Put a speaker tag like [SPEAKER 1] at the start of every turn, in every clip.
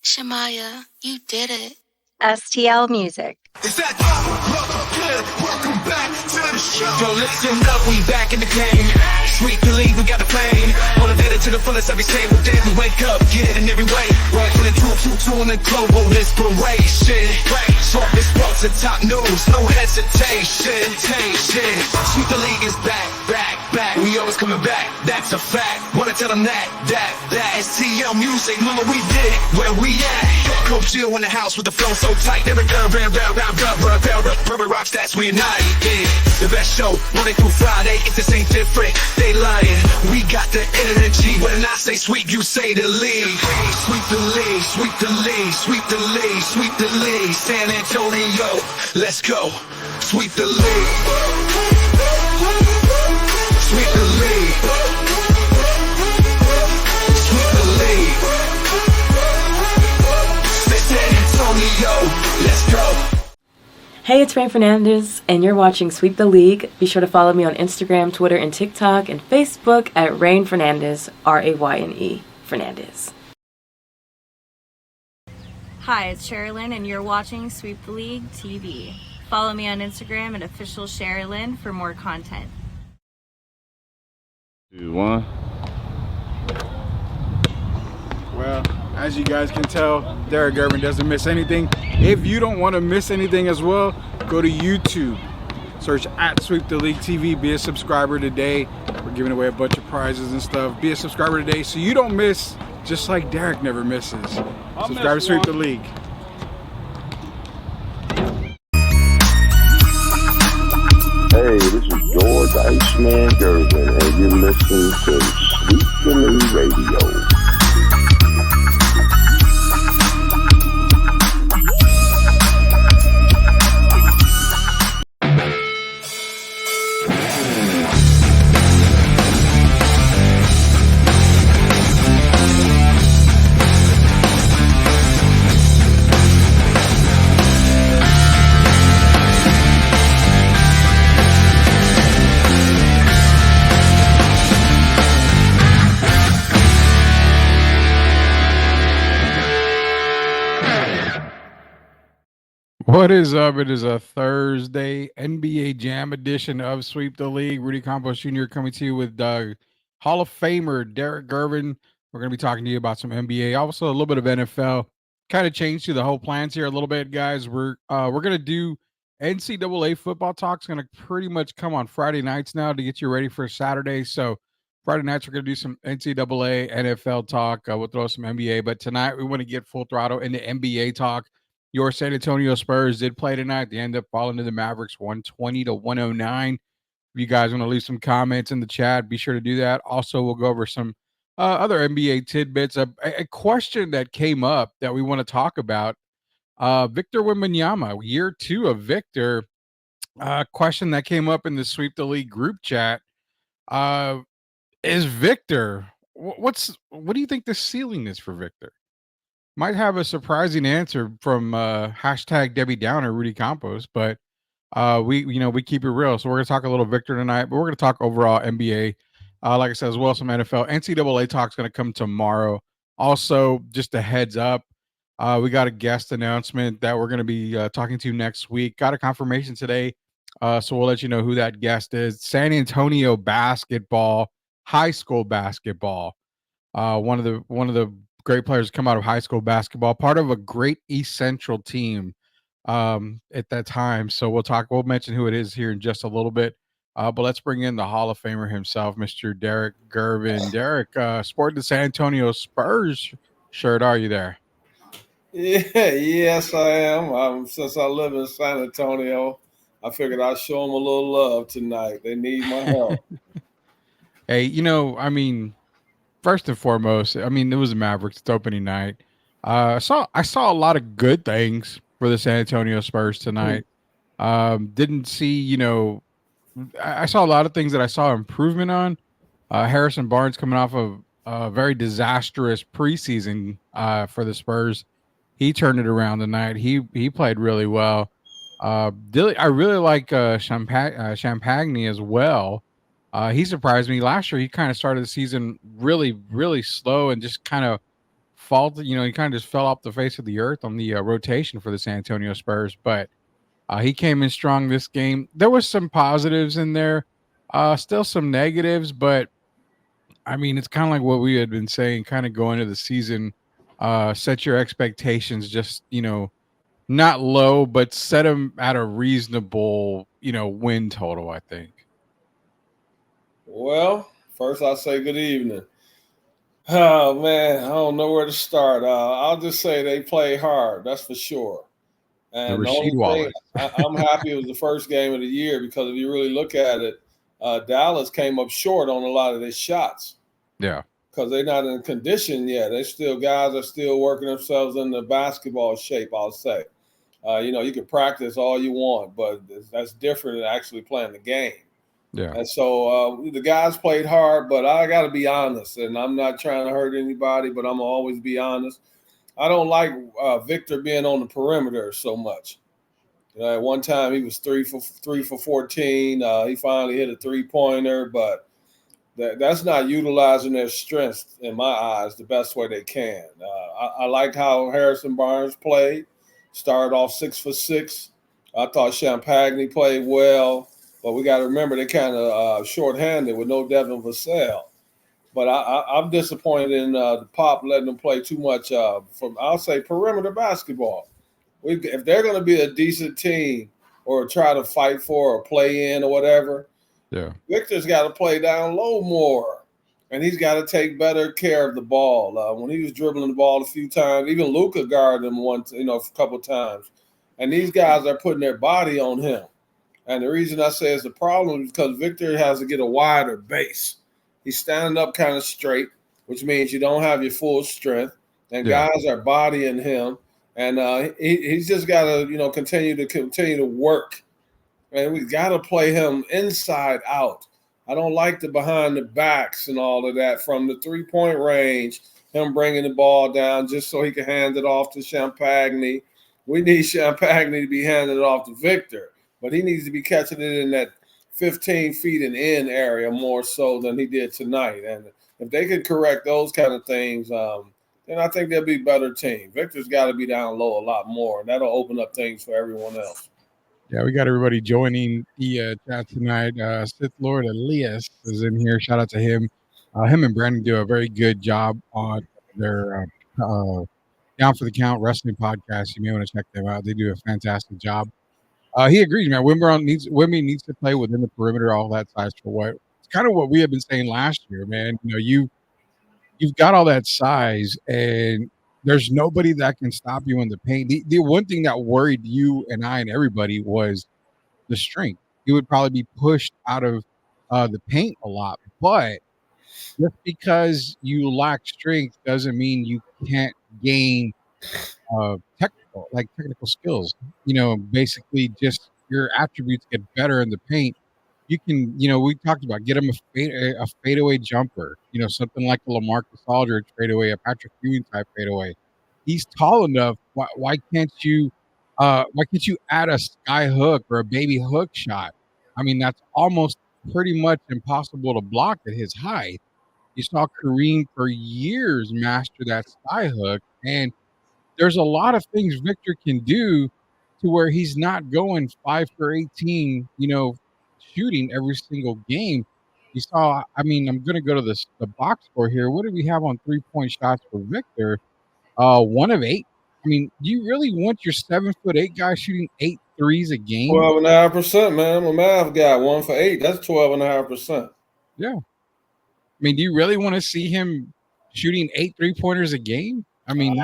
[SPEAKER 1] Shamaya, you did it.
[SPEAKER 2] STL Music.
[SPEAKER 3] Is that good? Welcome back to the show. Yo, listen up, we back in the game. Sweep the league, we got the flame. Motivated to the fullest every single day. We wake up, get it in every way. Rifle and two in the global inspiration. Talk this sports and top news, no hesitation. Sweep the league is back. We always coming back, that's a fact. Wanna tell them that STL Music, remember we did it, where we at? Coach Jill in the house with the flow so tight. Every rubber rock stats, we unite. Yeah, the best show, Monday through Friday. If this ain't different, they lying. We got the energy. When I say sweep, you say the league. Sweep the league, sweep the league, sweep the league, sweep the league. San Antonio, let's go. Sweep the league. Sweep the league. Sweep the league. San Antonio, let's go.
[SPEAKER 4] Hey, it's Rain Fernandez, and you're watching Sweep the League. Be sure to follow me on Instagram, Twitter, and TikTok, and Facebook at Rain Fernandez, Rayne Fernandez.
[SPEAKER 5] Hi, it's Sherilyn, and you're watching Sweep the League TV. Follow me on Instagram at official Sherilyn for more content.
[SPEAKER 6] 2, 1.
[SPEAKER 7] Well, as you guys can tell, Derek Gervin doesn't miss anything. If you don't want to miss anything as well, go to YouTube. Search at Sweep the League TV. Be a subscriber today. We're giving away a bunch of prizes and stuff. Be a subscriber today so you don't miss, just like Derek never misses. Subscribe to Sweep the League.
[SPEAKER 8] Hey, this is George Iceman Gervin, and you're listening to Sweep the League Radio.
[SPEAKER 7] What is up? It is a Thursday NBA Jam edition of Sweep the League. Rudy Campos Jr. coming to you with Hall of Famer Derek Gervin. We're going to be talking to you about some NBA, also a little bit of NFL. Kind of changed to the whole plans here a little bit, guys. We're going to do NCAA football talk. It's going to pretty much come on Friday nights now to get you ready for Saturday. So Friday nights we're going to do some NCAA, NFL talk. We'll throw some NBA, but tonight we want to get full throttle into NBA talk. Your San Antonio Spurs did play tonight. They ended up falling to the Mavericks 120-109. If you guys want to leave some comments in the chat, be sure to do that. Also, we'll go over some other NBA tidbits. A question that came up that we want to talk about, Victor Wembanyama, year 2 of Victor. Question that came up in the Sweep the League group chat. Is Victor, what do you think the ceiling is for Victor? Might have a surprising answer from hashtag Debbie Downer, Rudy Campos, but we keep it real. So we're gonna talk a little Victor tonight, but we're gonna talk overall NBA. Like I said, as well as some NFL. NCAA talk's gonna come tomorrow. Also, just a heads up, we got a guest announcement that we're gonna be talking to next week. Got a confirmation today, so we'll let you know who that guest is. San Antonio basketball, high school basketball. One of the great players come out of high school basketball, part of a great East Central team at that time. So we'll mention who it is here in just a little bit. But let's bring in the Hall of Famer himself, Mr. Derek Gervin. Derek, sporting the San Antonio Spurs shirt. Are you there?
[SPEAKER 9] Yeah, yes, I am. Since I live in San Antonio, I figured I'd show them a little love tonight. They need my help.
[SPEAKER 7] Hey, first and foremost, it was the Mavericks. It's opening night. I saw a lot of good things for the San Antonio Spurs tonight. Didn't see, I saw a lot of things that I saw improvement on. Harrison Barnes coming off of a very disastrous preseason for the Spurs. He turned it around tonight. He played really well. I really like Champagne as well. He surprised me last year. He kind of started the season really, really slow and just kind of fault. You know, he kind of just fell off the face of the earth on the rotation for the San Antonio Spurs, but he came in strong this game. There was some positives in there, still some negatives, but I mean, it's kind of like what we had been saying, kind of going into the season. Set your expectations, just not low, but set them at a reasonable, win total. I think.
[SPEAKER 9] Well, first I'll say good evening. Oh man, I don't know where to start. I'll just say they play hard. That's for sure.
[SPEAKER 7] The
[SPEAKER 9] And the
[SPEAKER 7] Rasheed
[SPEAKER 9] only thing
[SPEAKER 7] Wallace.
[SPEAKER 9] I'm happy it was the first game of the year because if you really look at it, Dallas came up short on a lot of their shots
[SPEAKER 7] Yeah.
[SPEAKER 9] because they're not in condition yet. Guys are still working themselves into basketball shape. I'll say, you can practice all you want, but that's different than actually playing the game.
[SPEAKER 7] Yeah.
[SPEAKER 9] And so the guys played hard, but I got to be honest, and I'm not trying to hurt anybody, but I'm gonna always be honest. I don't like Victor being on the perimeter so much. At one time, he was 3 for 14. He finally hit a 3-pointer, but that's not utilizing their strengths in my eyes the best way they can. I like how Harrison Barnes played. Started off 6 for 6. I thought Champagny played well. But we got to remember they're kind of shorthanded with no Devin Vassell. But I'm disappointed in the Pop letting them play too much I'll say, perimeter basketball. If they're going to be a decent team or try to fight for or play in or whatever,
[SPEAKER 7] Yeah.
[SPEAKER 9] Victor's got to play down low more. And he's got to take better care of the ball. When he was dribbling the ball a few times, even Luka guarded him a couple times. And these guys are putting their body on him. And the reason I say it's a problem is because Victor has to get a wider base. He's standing up kind of straight, which means you don't have your full strength. And guys are bodying him. And he's just got to, continue to work. And we got to play him inside out. I don't like the behind the backs and all of that from the 3-point range, him bringing the ball down just so he can hand it off to Champagny. We need Champagny to be handing it off to Victor. But he needs to be catching it in that 15 feet and in area more so than he did tonight. And if they can correct those kind of things, then I think they'll be a better team. Victor's got to be down low a lot more, and that'll open up things for everyone else.
[SPEAKER 7] Yeah, we got everybody joining the chat tonight. Sith Lord Elias is in here. Shout out to him. Him and Brandon do a very good job on their Down for the Count wrestling podcast. You may want to check them out. They do a fantastic job. He agrees, man. Wimby needs to play within the perimeter, all that size for what. It's kind of what we have been saying last year, man. You've got all that size, and there's nobody that can stop you in the paint. The one thing that worried you and I and everybody was the strength. You would probably be pushed out of the paint a lot, but just because you lack strength doesn't mean you can't gain technical skills. Basically just your attributes get better in the paint. You can, we talked about get him a fadeaway jumper, something like a LaMarcus Aldridge fadeaway, a Patrick Ewing type fadeaway. He's tall enough. Why can't you add a sky hook or a baby hook shot? I mean, that's almost pretty much impossible to block at his height. You saw Kareem for years master that sky hook, and there's a lot of things Victor can do to where he's not going 5 for 18, shooting every single game. You saw, I'm going to go to the box score here. What do we have on 3-point shots for Victor? 1 of 8. I mean, do you really want your 7'8" guy shooting 8 threes a game?
[SPEAKER 9] 12.5%, man. I'm a math guy. 1 for 8. That's 12.5%.
[SPEAKER 7] Yeah. I mean, do you really want to see him shooting 8 3-pointers a game? I mean,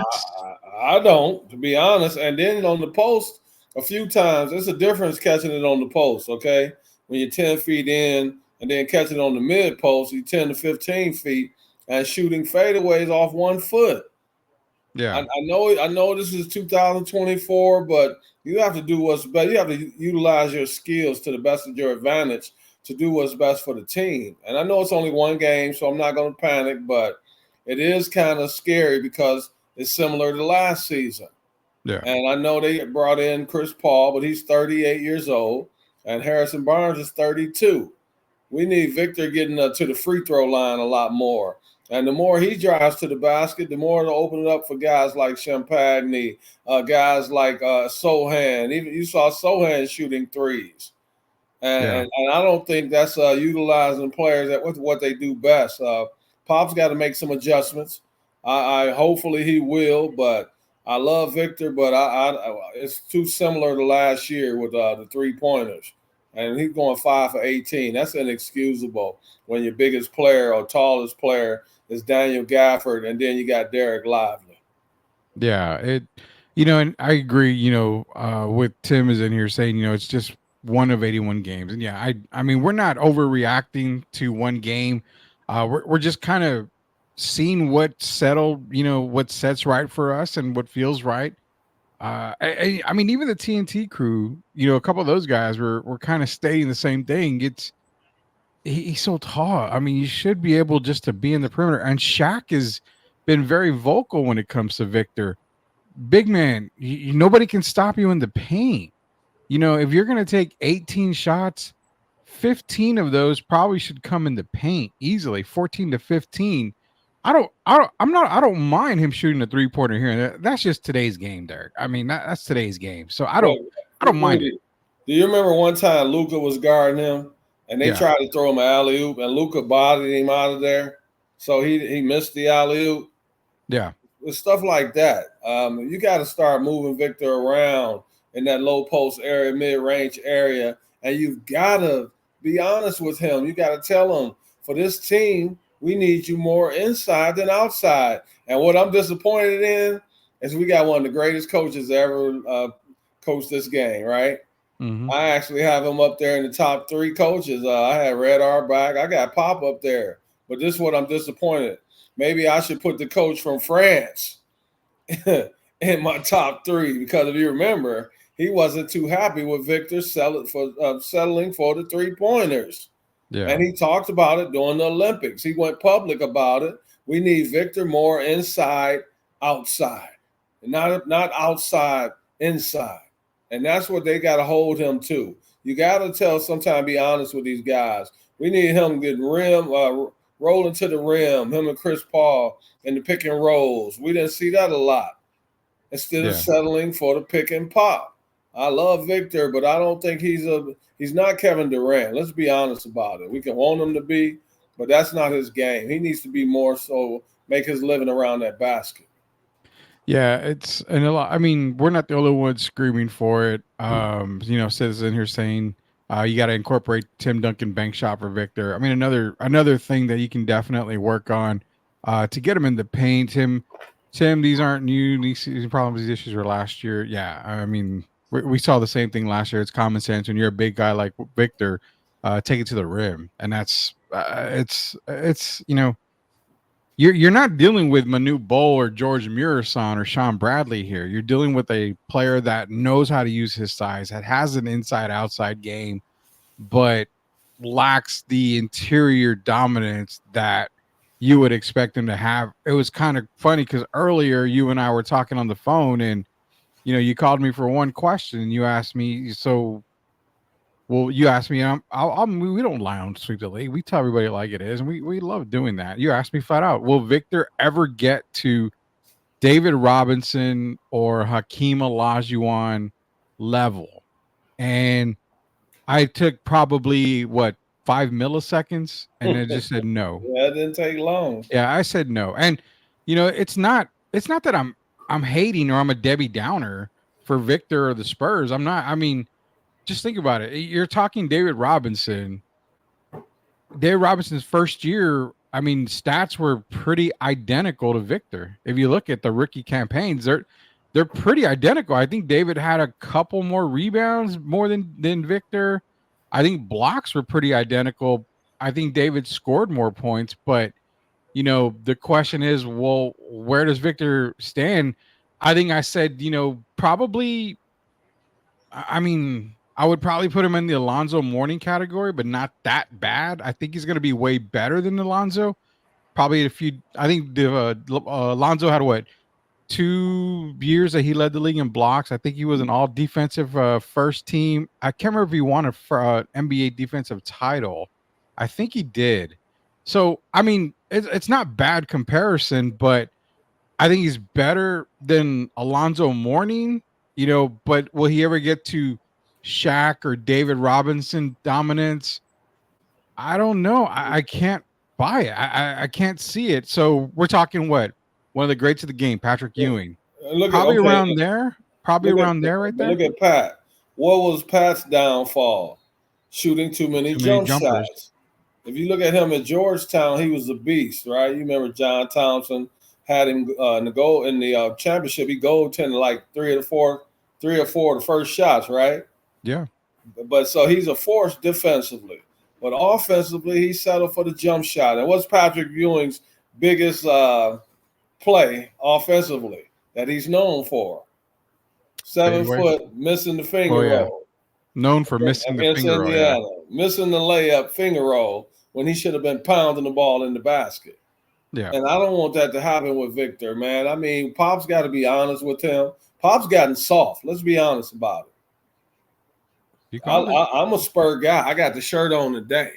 [SPEAKER 9] I don't, to be honest. And then on the post, a few times, there's a difference catching it on the post, okay? When you're 10 feet in and then catching it on the mid post, you're 10 to 15 feet and shooting fadeaways off 1 foot.
[SPEAKER 7] Yeah.
[SPEAKER 9] I know this is 2024, but you have to do what's best. You have to utilize your skills to the best of your advantage to do what's best for the team. And I know it's only one game, so I'm not going to panic, but it is kind of scary because it's similar to last season.
[SPEAKER 7] Yeah.
[SPEAKER 9] And I know they brought in Chris Paul, but he's 38 years old, and Harrison Barnes is 32. We need Victor getting to the free throw line a lot more. And the more he drives to the basket, the more it'll open it up for guys like Champagne, guys like Sohan. Even you saw Sohan shooting threes. And I don't think that's utilizing players at what they do best. Pop's got to make some adjustments. I hopefully he will, but I love Victor, but it's too similar to last year with the 3-pointers. And he's going 5 for 18. That's inexcusable when your biggest player or tallest player is Daniel Gafford, and then you got Derek Lively.
[SPEAKER 7] Yeah, and I agree, with Tim is in here saying, it's just one of 81 games. And yeah, I mean, we're not overreacting to one game. We're just kind of seeing what what sets right for us and what feels right. I mean, even the TNT crew, a couple of those guys were kind of stating the same thing. He's so tall. I mean, you should be able just to be in the perimeter. And Shaq has been very vocal when it comes to Victor. Big man, nobody can stop you in the paint. If you're going to take 18 shots, 15 of those probably should come in the paint easily, 14 to 15. I don't mind him shooting a 3-pointer here and there. That's just today's game, Derek. I mean, that's today's game. So I don't mind it.
[SPEAKER 9] Do you remember one time Luka was guarding him and they tried to throw him an alley-oop and Luka bodied him out of there? So he missed the alley-oop.
[SPEAKER 7] Yeah.
[SPEAKER 9] With stuff like that. You got to start moving Victor around in that low post area, mid-range area, and you've got to be honest with him. You got to tell him, for this team, we need you more inside than outside. And what I'm disappointed in is we got one of the greatest coaches ever coached this game, right?
[SPEAKER 7] Mm-hmm.
[SPEAKER 9] I actually have him up there in the top 3 coaches. I had Red Auerbach. I got Pop up there. But this is what I'm disappointed. Maybe I should put the coach from France in my top 3 because if you remember, he wasn't too happy with Victor settling for the 3-pointers.
[SPEAKER 7] Yeah.
[SPEAKER 9] And he talked about it during the Olympics. He went public about it. We need Victor more inside, outside, and not outside, inside. And that's what they got to hold him to. You got to sometimes be honest with these guys. We need him getting rolling to the rim, him and Chris Paul in the pick and rolls. We didn't see that a lot. Instead of settling for the pick and pop. I love Victor, but I don't think he's not Kevin Durant. Let's be honest about it. We can want him to be, but that's not his game. He needs to be more so make his living around that basket.
[SPEAKER 7] Yeah, and a lot. I mean, we're not the only ones screaming for it. Citizen here saying you got to incorporate Tim Duncan bank shot for Victor. I mean, another thing that you can definitely work on to get him in the paint. Tim, these aren't new. These problems, these issues were last year. Yeah, I mean, we saw the same thing last year. It's common sense when you're a big guy like Victor, take it to the rim, and that's You're not dealing with Manute Bol or George Murison or Sean Bradley here. You're dealing with a player that knows how to use his size, that has an inside-outside game, but lacks the interior dominance that you would expect him to have. It was kind of funny because earlier you and I were talking on the phone, and you called me for one question, and you asked me, you asked me, we don't lie on Sweep the League. We tell everybody like it is, and we love doing that. You asked me flat out, will Victor ever get to David Robinson or Hakeem Olajuwon level? And I took probably 5 milliseconds, and it just said no.
[SPEAKER 9] Yeah, it didn't take long.
[SPEAKER 7] Yeah, I said no. And it's not that I'm hating or I'm a Debbie Downer for Victor or the Spurs. I'm not. I mean, just think about it. You're talking David Robinson. David Robinson's first year, I mean, stats were pretty identical to Victor. If you look at the rookie campaigns, they're pretty identical. I think David had a couple more rebounds more than Victor. I think blocks were pretty identical. I think David scored more points, but the question is, well, where does Victor stand? I think I said, probably, I mean, I would probably put him in the Alonzo Mourning category, but not that bad. I think he's going to be way better than Alonzo. Probably I think Alonzo had 2 years that he led the league in blocks. I think he was an all defensive first team. I can't remember if he won an NBA defensive title. I think he did. So, I mean, it's not bad comparison, but I think he's better than Alonzo Mourning, but will he ever get to Shaq or David Robinson dominance? I don't know. I can't buy it. I can't see it. So we're talking what? One of the greats of the game, Patrick Ewing. Probably around there. Probably around there right there.
[SPEAKER 9] Look at Pat. What was Pat's downfall? Shooting too many jump shots. If you look at him at Georgetown, he was a beast, right? You remember John Thompson had him in the championship. He goaltended like three or four of the first shots, right?
[SPEAKER 7] Yeah.
[SPEAKER 9] But so he's a force defensively. But offensively, he settled for the jump shot. And what's Patrick Ewing's biggest play offensively that he's known for? 7 foot, missing the finger roll.
[SPEAKER 7] Known for missing the finger roll. Yeah.
[SPEAKER 9] Missing the layup finger roll when he should have been pounding the ball in the basket.
[SPEAKER 7] Yeah.
[SPEAKER 9] And I don't want that to happen with Victor, man. I mean, Pop's got to be honest with him. Pop's gotten soft. Let's be honest about it. I'm a Spur guy. I got the shirt on today,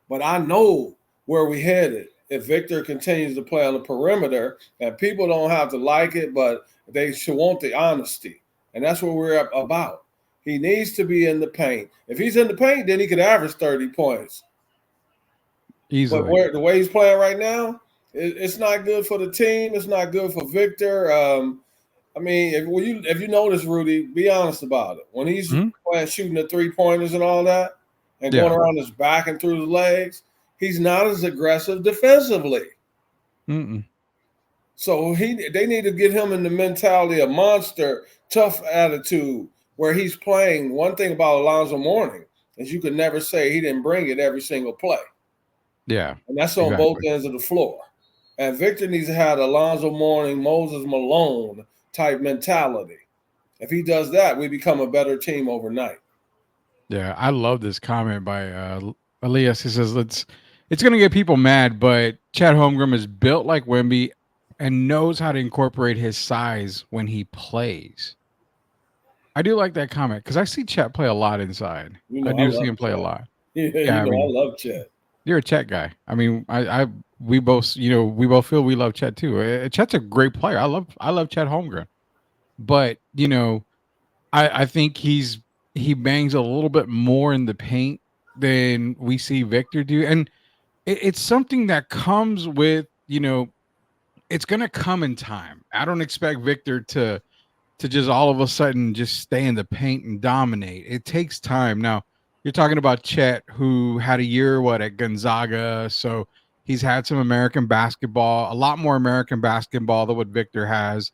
[SPEAKER 9] but I know where we headed. If Victor continues to play on the perimeter, and people don't have to like it, but they should want the honesty, and that's what we're about. He needs to be in the paint. If he's in the paint, then he could average 30 points.
[SPEAKER 7] Easily.
[SPEAKER 9] But the way he's playing right now, it's not good for the team. It's not good for Victor. I mean, if you notice, Rudy, be honest about it. When he's shooting the 3-pointers and all that and going around his back and through the legs, he's not as aggressive defensively. So they need to get him in the mentality of monster, tough attitude, where he's playing. One thing about Alonzo Mourning is you could never say he didn't bring it every single play.
[SPEAKER 7] Yeah.
[SPEAKER 9] And that's on both ends of the floor. And Victor needs to have Alonzo Mourning, Moses Malone type mentality. If he does that, we become a better team overnight.
[SPEAKER 7] Yeah, I love this comment by Elias. He says, it's going to get people mad, but Chet Holmgren is built like Wemby and knows how to incorporate his size when he plays. I do like that comment because I see Chet play a lot inside. I do see him play a lot.
[SPEAKER 9] I love Chet.
[SPEAKER 7] You're a Chet guy. I mean, we both feel we love Chet too. Chet's a great player. I love Chet Holmgren, but I think he bangs a little bit more in the paint than we see Victor do, and it's something that comes with it's gonna come in time. I don't expect Victor to just all of a sudden just stay in the paint and dominate. It takes time. Now, you're talking about Chet, who had a year, at Gonzaga. So he's had some American basketball, a lot more American basketball than what Victor has.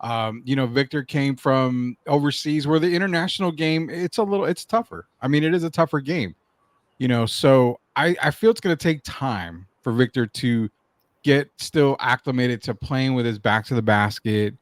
[SPEAKER 7] Victor came from overseas where the international game, it's tougher. I mean, it is a tougher game, so I feel it's going to take time for Victor to get still acclimated to playing with his back to the basket,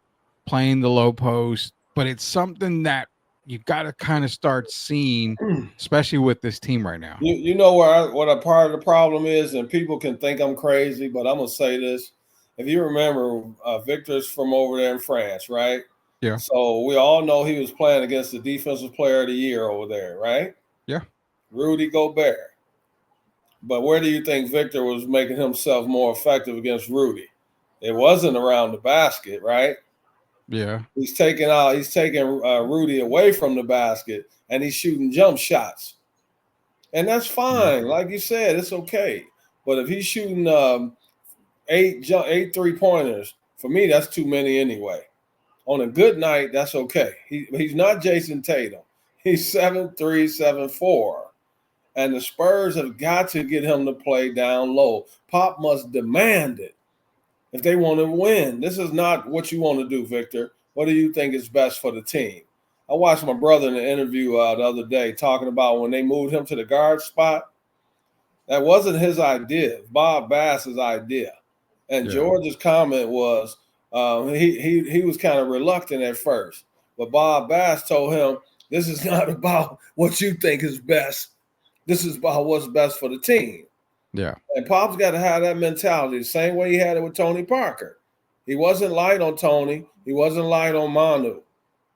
[SPEAKER 7] playing the low post, but it's something that you got to kind of start seeing, especially with this team right now.
[SPEAKER 9] You know what a part of the problem is, and people can think I'm crazy, but I'm going to say this. If you remember, Victor's from over there in France, right?
[SPEAKER 7] Yeah.
[SPEAKER 9] So we all know he was playing against the Defensive Player of the Year over there, right?
[SPEAKER 7] Yeah.
[SPEAKER 9] Rudy Gobert. But where do you think Victor was making himself more effective against Rudy? It wasn't around the basket, right?
[SPEAKER 7] Yeah.
[SPEAKER 9] He's taking Rudy away from the basket, and he's shooting jump shots. And that's fine.
[SPEAKER 7] Mm-hmm.
[SPEAKER 9] Like you said, it's okay. But if he's shooting 8 3-pointers, for me, that's too many anyway. On a good night, that's okay. He's not Jason Tatum. He's 7'3", 7'4". And the Spurs have got to get him to play down low. Pop must demand it if they want to win. This is not what you want to do, Victor. What do you think is best for the team? I watched my brother in an interview the other day talking about when they moved him to the guard spot. That wasn't his idea. Bob Bass's idea. And George's comment was he was kind of reluctant at first. But Bob Bass told him, this is not about what you think is best. This is about what's best for the team.
[SPEAKER 7] Yeah.
[SPEAKER 9] And Pop's got to have that mentality, the same way he had it with Tony Parker. He wasn't light on Tony. He wasn't light on Manu.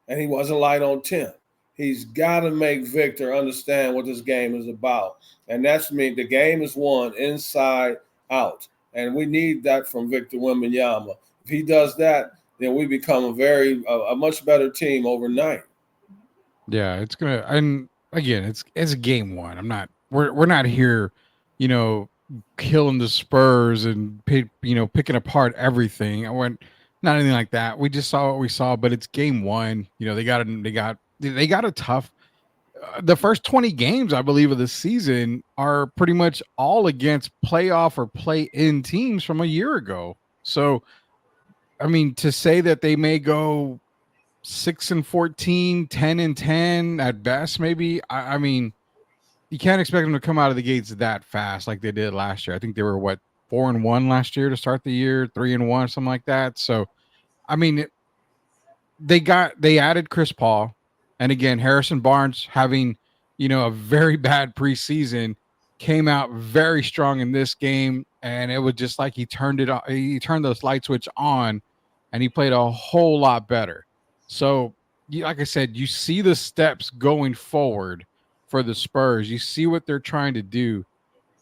[SPEAKER 9] And he wasn't light on Tim. He's got to make Victor understand what this game is about. And that's me. The game is won inside out. and we need that from Victor Wembanyama. If he does that, then we become a much better team overnight.
[SPEAKER 7] Yeah, it's gonna, and again, it's game one. We're not here, killing the Spurs and picking apart everything. I went not anything like that. We just saw what we saw, but it's game one. They got a tough. The first 20 games, I believe, of the season are pretty much all against playoff or play-in teams from a year ago. So, I mean, to say that they may go 6-14, 10-10 at best, maybe. I mean, you can't expect them to come out of the gates that fast like they did last year. I think they were 4-1 last year to start the year, 3-1, something like that. So, I mean, they added Chris Paul, and again, Harrison Barnes having a very bad preseason came out very strong in this game, and it was just like he turned the light switch on, and he played a whole lot better. So, like I said, you see the steps going forward for the Spurs. You see what they're trying to do.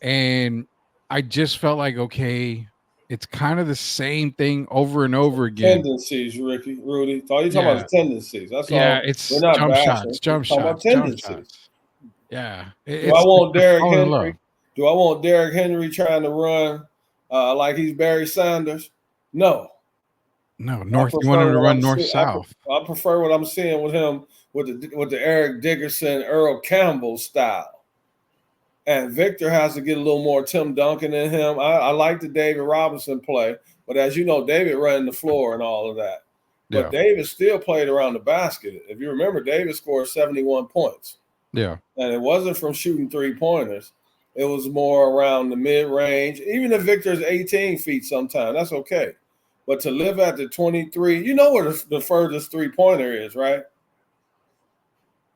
[SPEAKER 7] And I just felt like, okay, it's kind of the same thing over and over again.
[SPEAKER 9] Tendencies, Rudy. All you're talking about is tendencies. That's all.
[SPEAKER 7] Yeah, it's
[SPEAKER 9] We're not
[SPEAKER 7] jump
[SPEAKER 9] bashing.
[SPEAKER 7] shots.
[SPEAKER 9] Tendencies.
[SPEAKER 7] Yeah.
[SPEAKER 9] Do I want Derrick Henry? Do I want Derrick Henry trying to run like he's Barry Sanders? No.
[SPEAKER 7] No, north. You want him to run north-south.
[SPEAKER 9] I prefer what I'm seeing with him with the Eric Dickerson, Earl Campbell style. And Victor has to get a little more Tim Duncan in him. I like the David Robinson play, but as you know, David ran the floor and all of that. But David still played around the basket. If you remember, David scored 71 points.
[SPEAKER 7] Yeah.
[SPEAKER 9] And it wasn't from shooting three-pointers. It was more around the mid-range. Even if Victor's 18 feet sometimes, that's okay. But to live at the 23, you know where the furthest three-pointer is, right?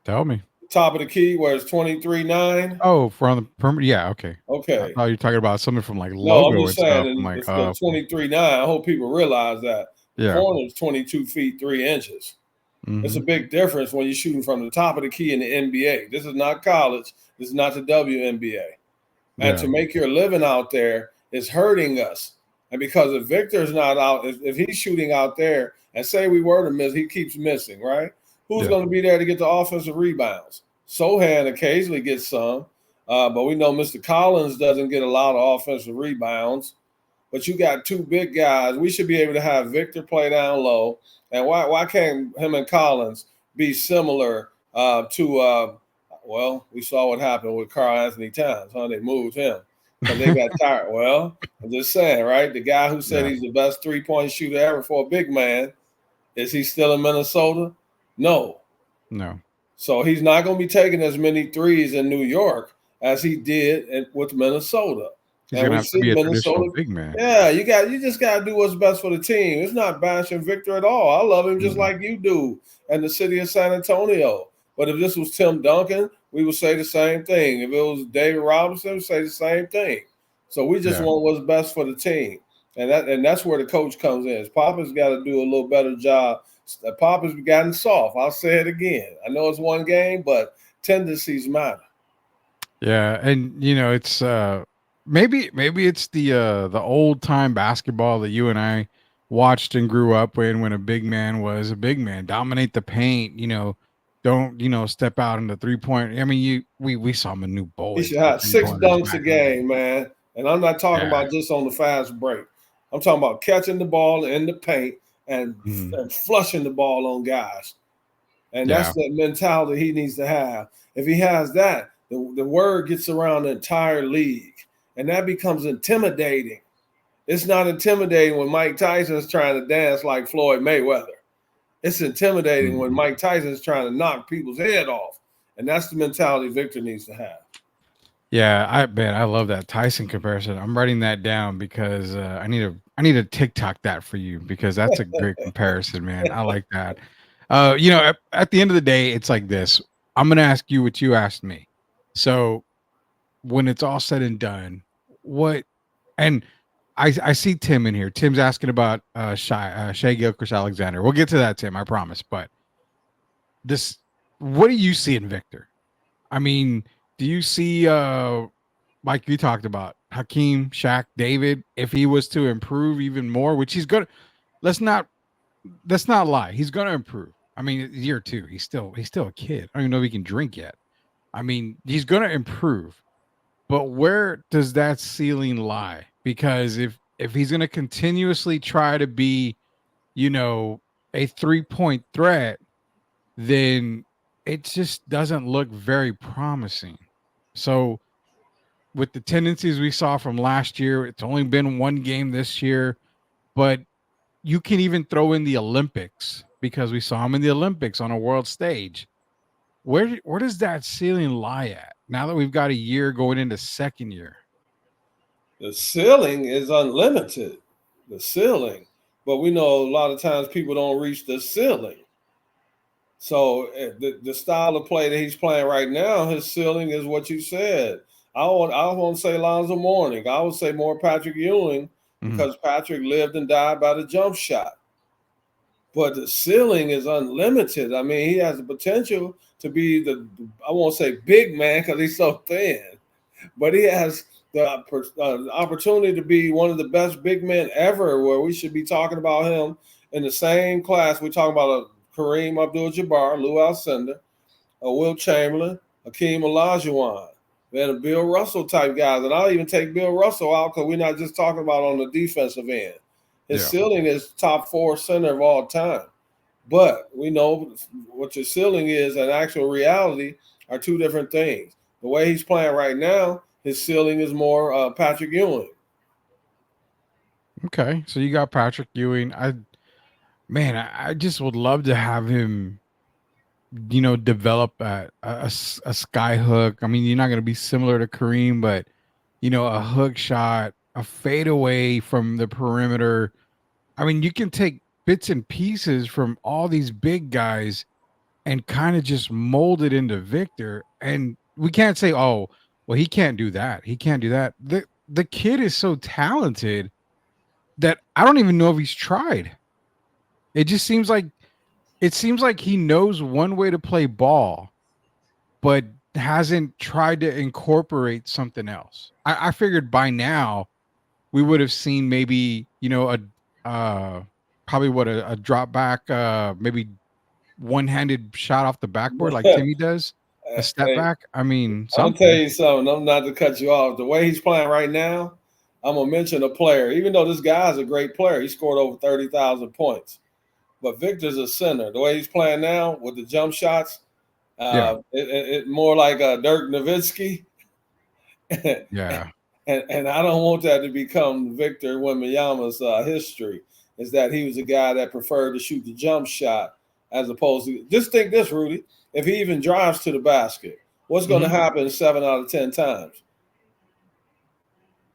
[SPEAKER 7] Tell me.
[SPEAKER 9] Top of the key where it's 23-9.
[SPEAKER 7] Oh, from the perimeter. Yeah, okay.
[SPEAKER 9] Okay.
[SPEAKER 7] Oh, you're talking about something from like
[SPEAKER 9] No,
[SPEAKER 7] logo
[SPEAKER 9] I'm just saying it's the 23-9. I hope people realize that.
[SPEAKER 7] Yeah.
[SPEAKER 9] The corner is 22 feet 3 inches. Mm-hmm. It's a big difference when you're shooting from the top of the key in the NBA. This is not college. This is not the WNBA. And to make your living out there is hurting us. And because if Victor's not out, if he's shooting out there, and say we were to miss, he keeps missing, right? Who's going to be there to get the offensive rebounds? Sohan occasionally gets some, but we know Mr. Collins doesn't get a lot of offensive rebounds. But you got two big guys. We should be able to have Victor play down low. And why can't him and Collins be similar to we saw what happened with Karl-Anthony Towns, huh? They moved him because they got tired. Well, I'm just saying, right? The guy who said he's the best three-point shooter ever for a big man, is he still in Minnesota? No. So he's not going to be taking as many threes in New York as he did with Minnesota.
[SPEAKER 7] He's going to have to be a traditional big man.
[SPEAKER 9] Yeah, you just got to do what's best for the team. It's not bashing Victor at all. I love him just like you do and the city of San Antonio. But if this was Tim Duncan, we would say the same thing. If it was David Robinson, we'd say the same thing. So we just want what's best for the team. And that's where the coach comes in. Papa's got to do a little better job. Papa's gotten soft. I'll say it again. I know it's one game, but tendencies matter.
[SPEAKER 7] Yeah, and it's maybe it's the old time basketball that you and I watched and grew up when a big man was a big man, dominate the paint. Don't step out in the 3-point. I mean, we saw him in New Bowl.
[SPEAKER 9] He should have 6 dunks a game, man. And I'm not talking about just on the fast break. I'm talking about catching the ball in the paint and flushing the ball on guys. And that's the mentality he needs to have. If he has that, the word gets around the entire league. And that becomes intimidating. It's not intimidating when Mike Tyson's trying to dance like Floyd Mayweather. It's intimidating when Mike Tyson's trying to knock people's head off. And that's the mentality Victor needs to have.
[SPEAKER 7] Yeah, I love that Tyson comparison. I'm writing that down because I need to TikTok that for you because that's a great comparison, man. I like that. At the end of the day, it's like this. I'm going to ask you what you asked me. So when it's all said and done, and I see Tim in here. Tim's asking about Shai Gilgeous-Alexander. We'll get to that, Tim, I promise. But what do you see in Victor? I mean, do you see, like you talked about, Hakeem, Shaq, David, if he was to improve even more, which he's good. Let's not lie. He's going to improve. I mean, year 2, he's still a kid. I don't even know if he can drink yet. I mean, he's going to improve. But where does that ceiling lie? Because if he's going to continuously try to be, a 3-point threat, then it just doesn't look very promising. So with the tendencies we saw from last year, it's only been one game this year, but you can even throw in the Olympics because we saw him in the Olympics on a world stage. Where does that ceiling lie at now that we've got a year going into second year?
[SPEAKER 9] The ceiling is unlimited, the ceiling. But we know a lot of times people don't reach the ceiling. So the style of play that he's playing right now, his ceiling is what you said. I won't say Lonzo Mourning. I would say more Patrick Ewing because Patrick lived and died by the jump shot. But the ceiling is unlimited. I mean, he has the potential to be I won't say big man because he's so thin, but he has the opportunity to be one of the best big men ever, where we should be talking about him in the same class. We're talking about Kareem Abdul-Jabbar, Lou Alcindor, Will Chamberlain, Hakeem Olajuwon, and Bill Russell type guys. And I'll even take Bill Russell out because we're not just talking about on the defensive end. His ceiling is top 4 center of all time. But we know what your ceiling is and actual reality are two different things. The way he's playing right now, his ceiling is more Patrick Ewing.
[SPEAKER 7] Okay, so you got Patrick Ewing. I just would love to have him, develop a sky hook. I mean, you're not going to be similar to Kareem, but, a hook shot, a fadeaway from the perimeter. I mean, you can take bits and pieces from all these big guys and kind of just mold it into Victor. And we can't say, oh, well, he can't do that. He can't do that. The kid is so talented that I don't even know if he's tried. It seems like he knows one way to play ball, but hasn't tried to incorporate something else. I figured by now we would have seen maybe, probably a drop back, maybe one-handed shot off the backboard like Timmy does, a step back. I mean,
[SPEAKER 9] I'll tell you something. I'm not to cut you off. The way he's playing right now, I'm going to mention a player. Even though this guy's a great player, he scored over 30,000 points. But Victor's a center. The way he's playing now with the jump shots, it more like Dirk Nowitzki.
[SPEAKER 7] Yeah.
[SPEAKER 9] And I don't want that to become Victor Wembanyama's history, is that he was a guy that preferred to shoot the jump shot as opposed to – just think this, Rudy. If he even drives to the basket, what's going to happen 7 out of 10 times?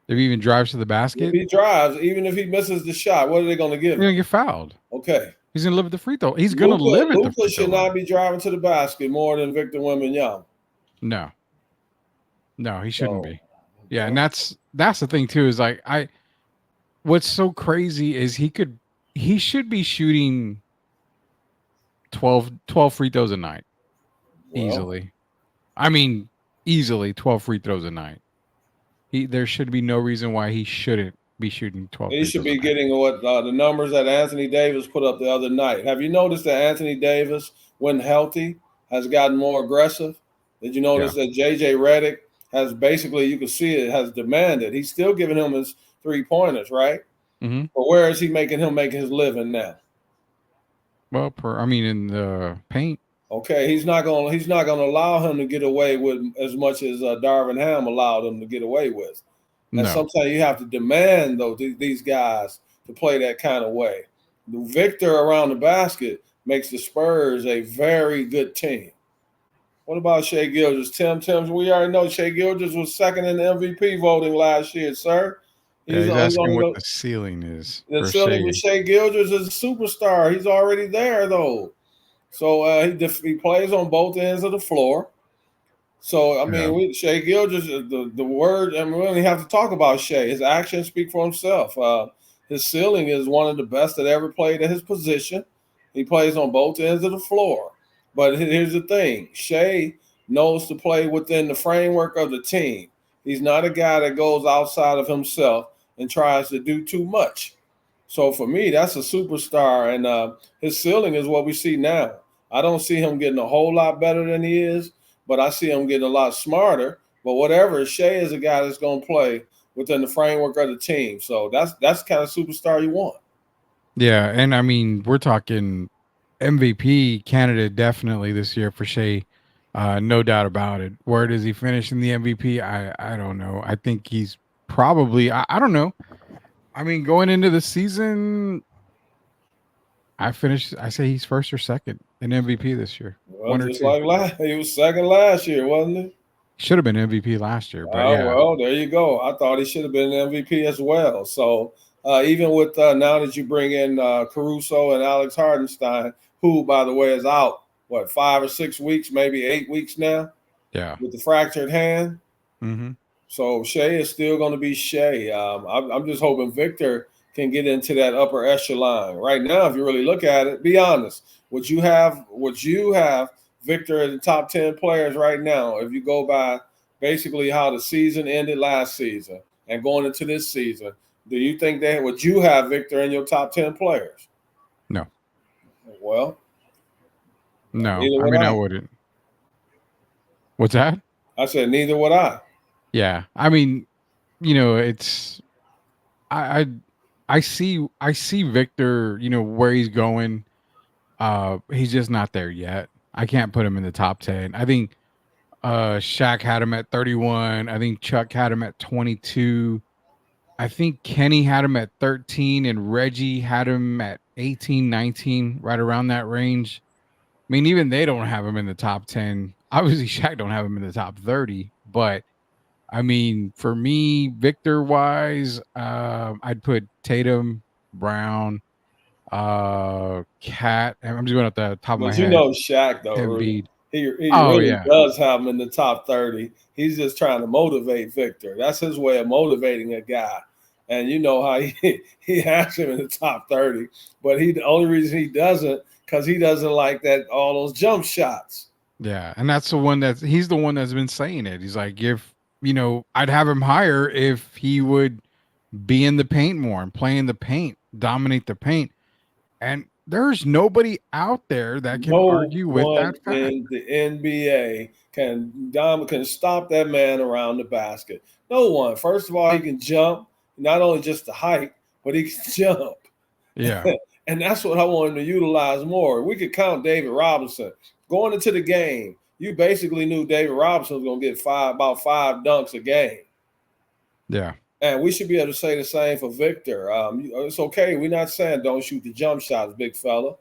[SPEAKER 7] If he even drives to the basket?
[SPEAKER 9] If he drives, even if he misses the shot, what are they going to give him?
[SPEAKER 7] He's going to get fouled.
[SPEAKER 9] Okay.
[SPEAKER 7] He's going to live at the free throw. He's going to live at the free throw.
[SPEAKER 9] Luka should not be driving to the basket more than Victor Wembanyama.
[SPEAKER 7] No, he shouldn't be. Yeah, and that's the thing too. Is like what's so crazy is he should be shooting 12 free throws a night easily. I mean, easily 12 free throws a night. There should be no reason why he shouldn't be shooting 12.
[SPEAKER 9] He should be getting what the numbers that Anthony Davis put up the other night. Have you noticed that Anthony Davis, when healthy, has gotten more aggressive? Did you notice that JJ Redick has basically, you can see it, has demanded? He's still giving him his 3-pointers, right?
[SPEAKER 7] Mm-hmm.
[SPEAKER 9] But where is he making his living now?
[SPEAKER 7] Well, in the paint.
[SPEAKER 9] Okay, he's not gonna allow him to get away with as much as Darvin Ham allowed him to get away with. And sometimes you have to demand these guys to play that kind of way. The Victor around the basket makes the Spurs a very good team. What about Shai Gilgeous? Tim, we already know Shai Gilgeous was second in the MVP voting last year, sir.
[SPEAKER 7] He's asking what the ceiling is.
[SPEAKER 9] The ceiling with Shai Gilgeous is a superstar. He's already there, though. So he plays on both ends of the floor. So, Shai Gilgeous, the word, we only have to talk about Shai. His actions speak for himself. His ceiling is one of the best that ever played at his position. He plays on both ends of the floor. But here's the thing. Shai knows to play within the framework of the team. He's not a guy that goes outside of himself and tries to do too much. So for me, that's a superstar, and his ceiling is what we see now. I don't see him getting a whole lot better than he is, but I see him getting a lot smarter. But whatever, Shea is a guy that's going to play within the framework of the team. So that's the kind of superstar you want.
[SPEAKER 7] Yeah, and I mean, we're talking MVP candidate definitely this year for Shea. No doubt about it. Where does he finish in the MVP? I don't know. I think he's probably I don't know. I mean, going into the season, I say he's first or second in MVP this year.
[SPEAKER 9] Well,
[SPEAKER 7] One or
[SPEAKER 9] just
[SPEAKER 7] two.
[SPEAKER 9] like he was second last year, wasn't he?
[SPEAKER 7] Should have been MVP last year, but
[SPEAKER 9] Oh,
[SPEAKER 7] yeah.
[SPEAKER 9] well, there you go. I thought he should have been MVP as well. So even with now that you bring in Caruso and Alex Hardenstein, who, by the way, is out, 5 or 6 weeks, maybe 8 weeks now?
[SPEAKER 7] Yeah.
[SPEAKER 9] With the fractured hand.
[SPEAKER 7] Mm-hmm.
[SPEAKER 9] So Shea is still going to be Shea. I'm just hoping Victor can get into that upper echelon. Right now, if you really look at it, be honest. Would you have Victor in the top 10 players right now if you go by basically how the season ended last season and going into this season? Do you think would you have Victor in your top 10 players?
[SPEAKER 7] No.
[SPEAKER 9] Well,
[SPEAKER 7] no. I mean, I wouldn't. What's that?
[SPEAKER 9] I said neither would I.
[SPEAKER 7] Yeah. I mean, it's I see Victor, where he's going. He's just not there yet. I can't put him in the top 10. I think Shaq had him at 31. I think Chuck had him at 22. I think Kenny had him at 13 and Reggie had him at 18, 19, right around that range. I mean, even they don't have him in the top 10. Obviously, Shaq don't have him in the top 30. But, I mean, for me, Victor-wise, I'd put Tatum, Brown, Cat. I'm just going at the top of my head.
[SPEAKER 9] Shaq, though, Rudy. He really does have him in the top 30. He's just trying to motivate Victor. That's his way of motivating a guy. And you know how he has him in the top 30. But the only reason he doesn't, because he doesn't like all those jump shots.
[SPEAKER 7] Yeah, and that's the one he's the one that's been saying it. He's like, if, I'd have him higher if he would be in the paint more and play in the paint, dominate the paint. And there's nobody out there that can argue with that fact.
[SPEAKER 9] In the NBA can stop that man around the basket. No one. First of all, he can jump, not only just the height, but he can jump.
[SPEAKER 7] Yeah.
[SPEAKER 9] And that's what I want him to utilize more. We could count David Robinson. Going into the game, you basically knew David Robinson was going to get about 5 dunks a game.
[SPEAKER 7] Yeah.
[SPEAKER 9] And we should be able to say the same for Victor. It's okay. We're not saying don't shoot the jump shots, big fella.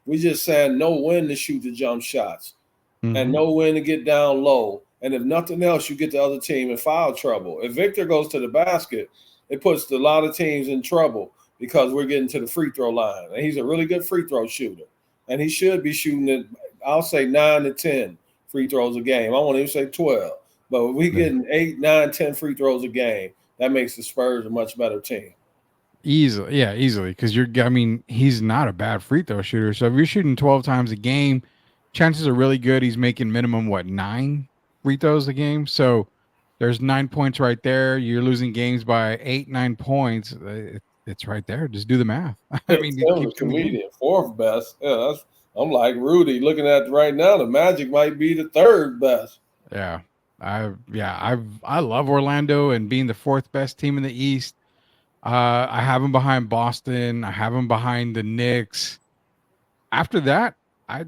[SPEAKER 9] We're just saying know when to shoot the jump shots and know when to get down low. And if nothing else, you get the other team in foul trouble. If Victor goes to the basket, it puts a lot of teams in trouble because we're getting to the free throw line. And he's a really good free throw shooter. And he should be shooting it, I'll say 9 to 10 free throws a game. I won't even say 12. But if we're getting 8, 9, 10 free throws a game, that makes the Spurs a much better team.
[SPEAKER 7] Easily. Because he's not a bad free throw shooter. So if you're shooting 12 times a game, chances are really good he's making minimum, 9 free throws a game. So there's 9 points right there. You're losing games by 8, 9 points. It's right there. Just do the math. I mean,
[SPEAKER 9] comedian, 4th best. Yeah, I'm like Rudy looking at right now. The Magic might be the 3rd best.
[SPEAKER 7] Yeah. I love Orlando and being the 4th best team in the East. I have them behind Boston. I have them behind the Knicks. After that, I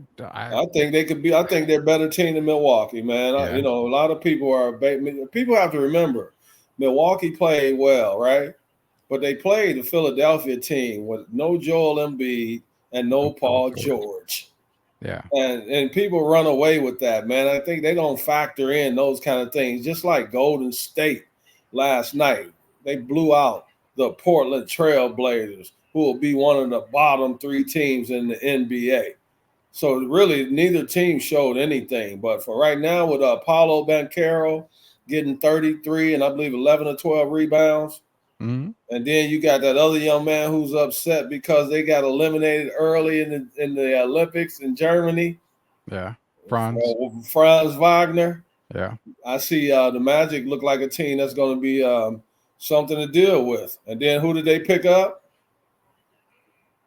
[SPEAKER 9] think they could be. I think they're a better team than Milwaukee, man.
[SPEAKER 7] Yeah.
[SPEAKER 9] A lot of people have to remember Milwaukee played well, right? But they played the Philadelphia team with no Joel Embiid and no Paul George.
[SPEAKER 7] Yeah.
[SPEAKER 9] And people run away with that, man. I think they don't factor in those kind of things. Just like Golden State last night, they blew out the Portland Trail Blazers, who will be one of the bottom 3 teams in the NBA. So really, neither team showed anything. But for right now, with Paolo Banchero getting 33 and I believe 11 or 12 rebounds, and then you got that other young man who's upset because they got eliminated early in the Olympics in Germany.
[SPEAKER 7] Yeah, Franz
[SPEAKER 9] Wagner.
[SPEAKER 7] Yeah.
[SPEAKER 9] I see the Magic look like a team that's going to be something to deal with. And then who did they pick up?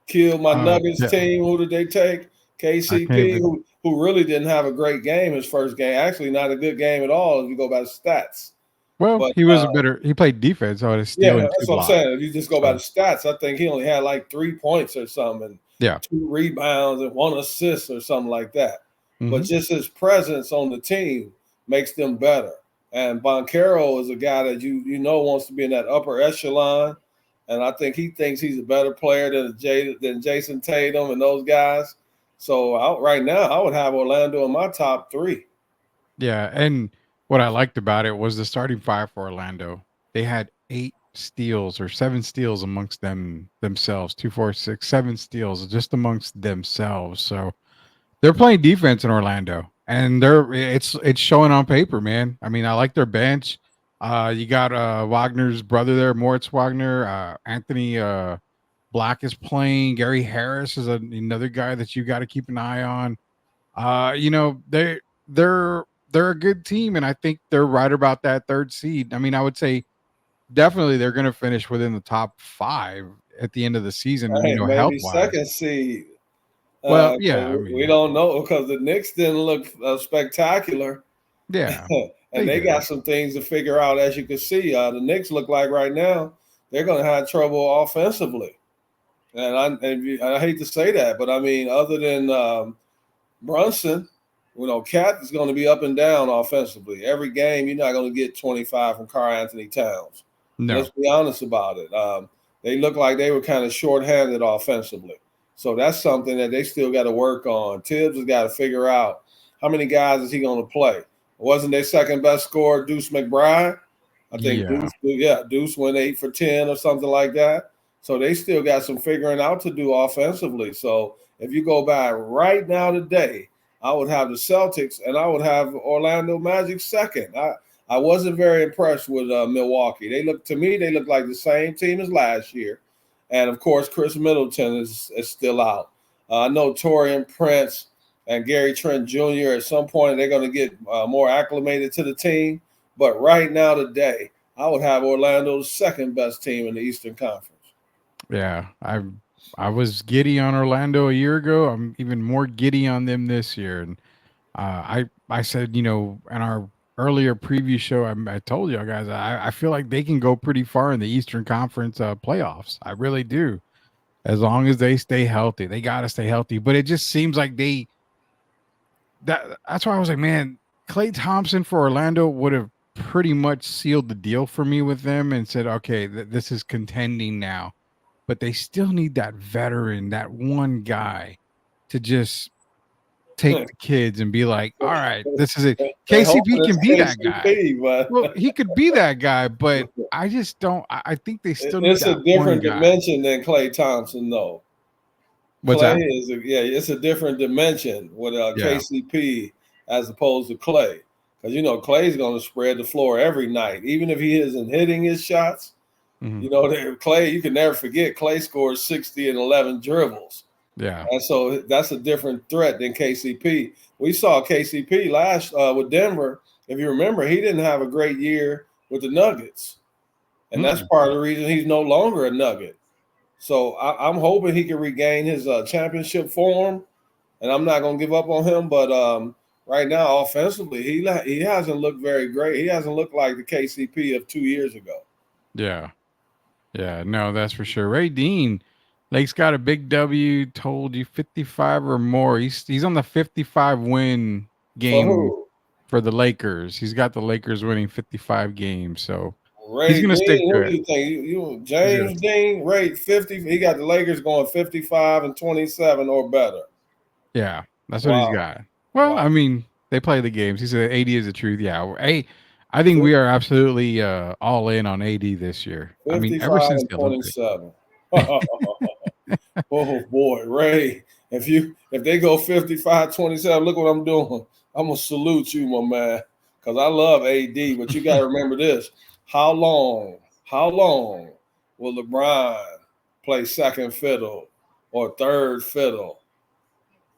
[SPEAKER 9] Kill my Nuggets
[SPEAKER 7] Yeah.
[SPEAKER 9] team. Who did they take? KCP, who really didn't have a great game his first game. Actually, not a good game at all if you go by the stats.
[SPEAKER 7] Well,
[SPEAKER 9] But
[SPEAKER 7] he was he played defense, so it's
[SPEAKER 9] yeah,
[SPEAKER 7] stealing
[SPEAKER 9] that's
[SPEAKER 7] two
[SPEAKER 9] what I'm
[SPEAKER 7] blocks.
[SPEAKER 9] saying. If you just go by the stats, I think he only had like 3 points or something,
[SPEAKER 7] Yeah.
[SPEAKER 9] 2 rebounds and 1 assist or something like that. But
[SPEAKER 7] Mhm.
[SPEAKER 9] just his presence on the team makes them better. And Boncaro is a guy that you know wants to be in that upper echelon. And I think he thinks he's a better player than Jason Tatum and those guys. So right now, I would have Orlando in my top 3.
[SPEAKER 7] Yeah, and what I liked about it was the starting five for Orlando. They had 8 steals or 7 steals amongst themselves. 2, 4, 6, 7 steals just amongst themselves. So they're playing defense in Orlando, and it's showing on paper, man. I mean, I like their bench. You got Wagner's brother there, Moritz Wagner. Anthony Black is playing. Gary Harris is another guy that you got to keep an eye on. You know, they're a good team, and I think they're right about that 3rd seed. I mean, I would say definitely they're going to finish within the top 5 at the end of the season.
[SPEAKER 9] Hey,
[SPEAKER 7] You know, health
[SPEAKER 9] maybe
[SPEAKER 7] wise.
[SPEAKER 9] 2nd seed.
[SPEAKER 7] Well, yeah, I mean,
[SPEAKER 9] we don't know because the Knicks didn't look spectacular.
[SPEAKER 7] yeah,
[SPEAKER 9] And they got some things to figure out, as you can see. The Knicks look like right now they're going to have trouble offensively. And I hate to say that, but I mean, other than Brunson, Cat is going to be up and down offensively. Every game, you're not going to get 25 from Karl Anthony Towns.
[SPEAKER 7] no,
[SPEAKER 9] Let's be honest about it. They look like they were kind of shorthanded offensively. So that's something that they still got to work on. Tibbs has got to figure out how many guys is he going to play. Wasn't their second best scorer Deuce McBride? I think Deuce went 8 for 10 or something like that. So they still got some figuring out to do offensively. So if you go by right now today, I would have the Celtics and I would have Orlando Magic second. I wasn't very impressed with Milwaukee. They look like the same team as last year. And, of course, Chris Middleton is still out. I know Taurean Prince and Gary Trent Jr. at some point they're going to get more acclimated to the team. But right now today, I would have Orlando the second best team in the Eastern Conference.
[SPEAKER 7] yeah. I was giddy on Orlando a year ago. I'm even more giddy on them this year. And I said, in our earlier preview show, I told you guys, I feel like they can go pretty far in the Eastern Conference playoffs. I really do. As long as they stay healthy. They got to stay healthy. But it just seems like that's why I was like, man, Klay Thompson for Orlando would have pretty much sealed the deal for me with them and said, okay, this is contending now. But they still need that veteran, that one guy to just take the kids and be like, all right, this is it. KCP can be that guy. Well, he could be that guy, but I just don't. I think they still need that one guy.
[SPEAKER 9] It's a different dimension than Klay Thompson, though.
[SPEAKER 7] What's
[SPEAKER 9] Klay
[SPEAKER 7] that?
[SPEAKER 9] It's a different dimension with KCP as opposed to Klay. Because, Klay's going to spread the floor every night. Even if he isn't hitting his shots, Klay, you can never forget, Klay scores 60 and 11 dribbles.
[SPEAKER 7] Yeah.
[SPEAKER 9] And so that's a different threat than KCP. We saw KCP last with Denver. If you remember, he didn't have a great year with the Nuggets. And that's part of the reason he's no longer a Nugget. So I'm hoping he can regain his championship form. And I'm not going to give up on him. But right now, offensively, he hasn't looked very great. He hasn't looked like the KCP of 2 years ago.
[SPEAKER 7] Yeah. Yeah, no, that's for sure. Ray Dean, Lake's got a big W, told you 55 or more. He's on the 55 win game for the Lakers. He's got the Lakers winning 55 games. So he's going to stick to it.
[SPEAKER 9] Who do you think? James Dean, Ray 50. He got the Lakers going 55 and 27 or better.
[SPEAKER 7] Yeah, that's what he's got. Well, I mean, they play the games. He said 80 is the truth. Yeah. Hey, I think we are absolutely all in on AD this year. I mean, ever since the
[SPEAKER 9] 27. Oh boy, Ray! If they go 55-27, look what I'm doing. I'm gonna salute you, my man, because I love AD. But you got to remember this: how long will LeBron play second fiddle or third fiddle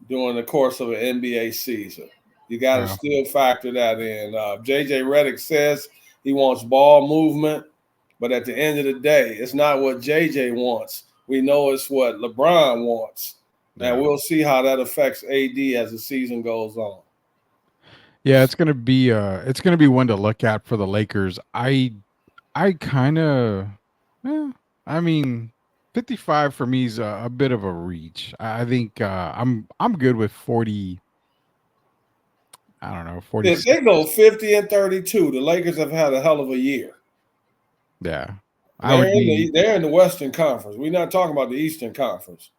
[SPEAKER 9] during the course of an NBA season? You got to
[SPEAKER 7] Yeah.
[SPEAKER 9] still factor that in. JJ Redick says he wants ball movement, but at the end of the day, it's not what JJ wants. We know it's what LeBron wants.
[SPEAKER 7] Yeah.
[SPEAKER 9] And we'll see how that affects AD as the season goes on.
[SPEAKER 7] Yeah, it's gonna be one to look at for the Lakers. I kind of, I mean, 55 for me is a bit of a reach. I think I'm good with 40. I don't know, 40.
[SPEAKER 9] If they go 50 and 32, the Lakers have had a hell of a year.
[SPEAKER 7] Yeah, I would be.
[SPEAKER 9] They're in the Western Conference. We're not talking about the Eastern Conference.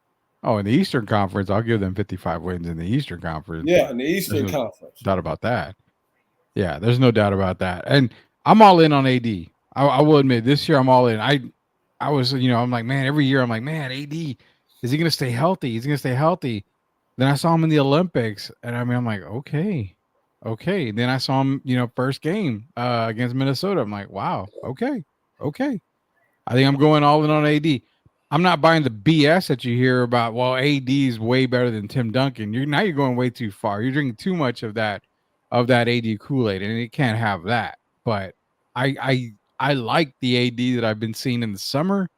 [SPEAKER 7] Oh, in the Eastern Conference, I'll give them 55 wins in the Eastern Conference.
[SPEAKER 9] Yeah, in the Eastern
[SPEAKER 7] There's no
[SPEAKER 9] Conference.
[SPEAKER 7] doubt about that. Yeah, there's no doubt about that. And I'm all in on AD. I will admit, this year I'm all in. I was, I'm like, man, every year I'm like, man, AD, is he going to stay healthy? Is he going to stay healthy? Then I saw him in the Olympics, and I'm like, okay. Then I saw him, first game against Minnesota. I'm like, wow, okay. I think I'm going all in on AD. I'm not buying the BS that you hear about, well, AD is way better than Tim Duncan. You're going way too far. You're drinking too much of that AD Kool-Aid, and it can't have that. But I like the AD that I've been seeing in the summer,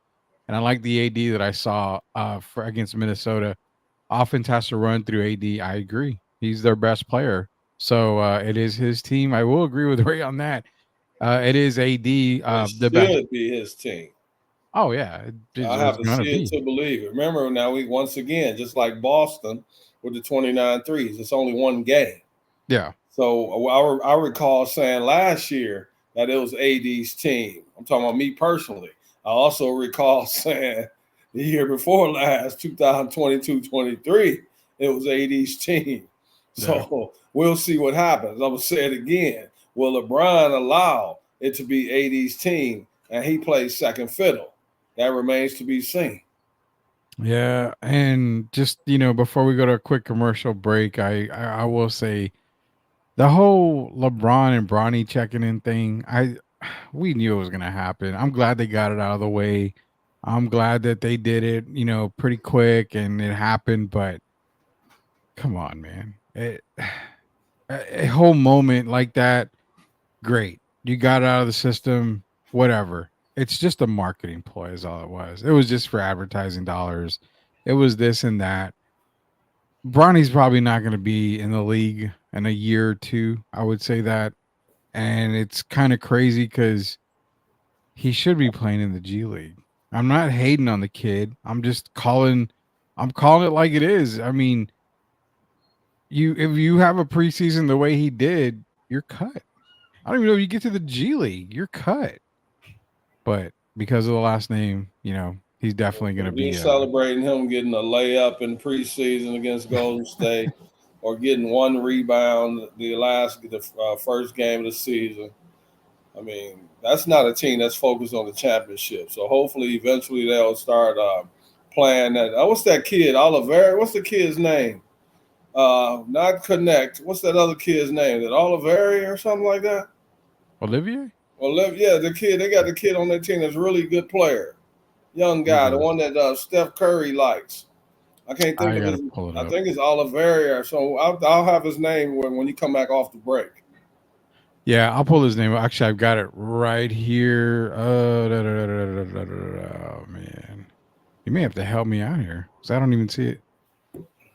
[SPEAKER 7] and I like the AD that I saw against Minnesota. Offense has to run through AD. I agree. He's their best player. So it is his team. I will agree with Ray on that. It is AD the best.
[SPEAKER 9] Should be his team.
[SPEAKER 7] Oh, yeah.
[SPEAKER 9] I have to see it to believe it. Remember, now once again, just like Boston with the 29 threes, it's only one game.
[SPEAKER 7] Yeah.
[SPEAKER 9] So I recall saying last year that it was AD's team. I'm talking about me personally. I also recall saying the year before last, 2022-23, it was AD's team. So we'll see what happens. I'm going to say it again. Will LeBron allow it to be AD's team and he plays second fiddle? That remains to be seen.
[SPEAKER 7] Yeah, and just before we go to a quick commercial break, I will say the whole LeBron and Bronny checking in thing, we knew it was gonna happen. I'm glad they got it out of the way. I'm glad that they did it, pretty quick and it happened. But come on, man, a whole moment like that, great. You got it out of the system, whatever. It's just a marketing ploy is all it was. It was just for advertising dollars. It was this and that. Bronny's probably not going to be in the league in a year or two. I would say that. And it's kind of crazy because he should be playing in the G League. I'm not hating on the kid. I'm calling it like it is. I mean, if you have a preseason the way he did, you're cut. I don't even know if you get to the G League, you're cut. But because of the last name, he's definitely going to be
[SPEAKER 9] celebrating him getting a layup in preseason against Golden State, or getting one rebound the first game of the season. I mean, that's not a team that's focused on the championship. So hopefully, eventually, they'll start playing that. What's that kid? Oliveira. What's the kid's name? Not Connect. What's that other kid's name? That Oliveira or something like that?
[SPEAKER 7] Olivier?
[SPEAKER 9] Yeah, the kid. They got the kid on their team that's a really good player. Young guy, the one that Steph Curry likes. I can't think of his name. I think it's Oliveira. So I'll have his name when you come back off the break.
[SPEAKER 7] Yeah, I'll pull his name. Actually, I've got it right here. Oh, man. You may have to help me out here because I don't even see it.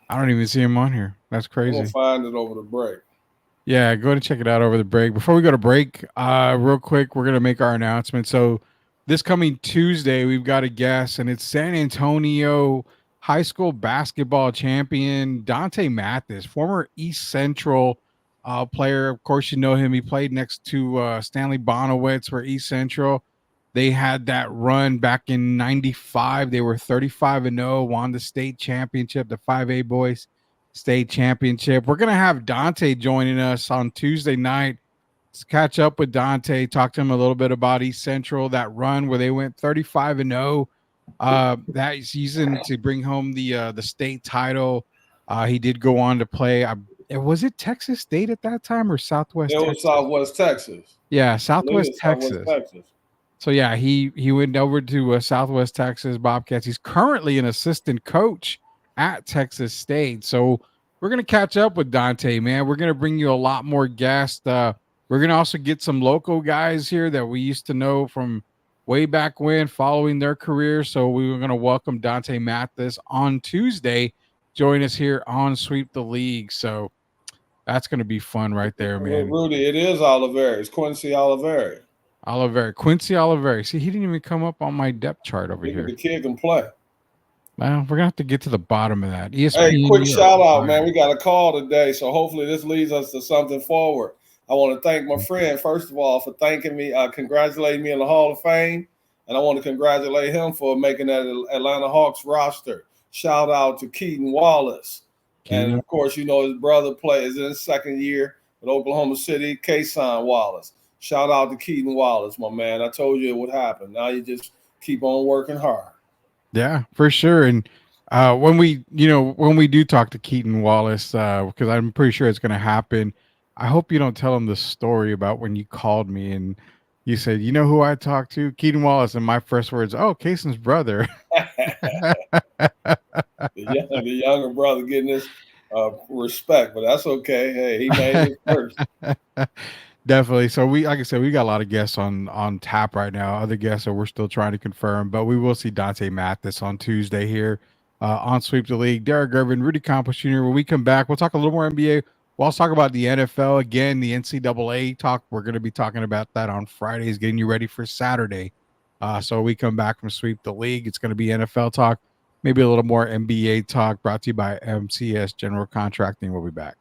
[SPEAKER 7] I don't even see him on here. That's crazy.
[SPEAKER 9] We'll find it over the break.
[SPEAKER 7] Yeah, go ahead and check it out over the break. Before we go to break, real quick, we're going to make our announcement. So this coming Tuesday, we've got a guest, and it's San Antonio high school basketball champion Dante Mathis, former East Central player. Of course, you know him. He played next to Stanley Bonowitz for East Central. They had that run back in 95. They were 35-0, won the state championship, the 5A boys state championship. We're going to have Dante joining us on Tuesday night. Let's catch up with Dante, talk to him a little bit about East Central, that run where they went 35-0 that season to bring home the state title. He did go on to play. Was it Texas State at that time or Southwest Texas?
[SPEAKER 9] It was Southwest Texas.
[SPEAKER 7] Yeah, Southwest Texas. So, yeah, he went over to Southwest Texas Bobcats. He's currently an assistant coach at Texas State. So we're gonna catch up with Dante, man. We're gonna bring you a lot more guests. We're gonna also get some local guys here that we used to know from way back when, following their career. So we were gonna welcome Dante Mathis on Tuesday. Join us here on Sweep the League. So that's gonna be fun right there, man.
[SPEAKER 9] Rudy, it is Oliveri. It's Quincy Oliveri.
[SPEAKER 7] Quincy Oliveri. See, he didn't even come up on my depth chart over here.
[SPEAKER 9] The kid can play.
[SPEAKER 7] Well, we're gonna have to get to the bottom of that. ESPN,
[SPEAKER 9] hey, quick shout out, man. We got a call today, so hopefully this leads us to something forward. I want to thank my friend, first of all, for thanking me, congratulating me in the Hall of Fame. And I want to congratulate him for making that Atlanta Hawks roster. Shout out to Keaton Wallace. And, of course, you know, his brother is in his second year with Oklahoma City, Kason Wallace. Shout out to Keaton Wallace, my man. I told you it would happen. Now you just keep on working hard.
[SPEAKER 7] Yeah, for sure. And when we do talk to Keaton Wallace, because I'm pretty sure it's going to happen, I hope you don't tell him the story about when you called me and you said, you know who I talked to? Keaton Wallace. And my first words, oh, Kason's brother.
[SPEAKER 9] the younger brother getting this respect, but that's okay. Hey, he made it first.
[SPEAKER 7] Definitely. So like I said, we got a lot of guests on tap right now. Other guests that we're still trying to confirm, but we will see Dante Mathis on Tuesday here on Sweep the League. Derek Gervin, Rudy Campos Jr. When we come back, we'll talk a little more NBA. We'll also talk about the NFL again, the NCAA talk. We're going to be talking about that on Fridays, getting you ready for Saturday. So we come back from Sweep the League. It's going to be NFL talk, maybe a little more NBA talk, brought to you by MCS General Contracting. We'll be back.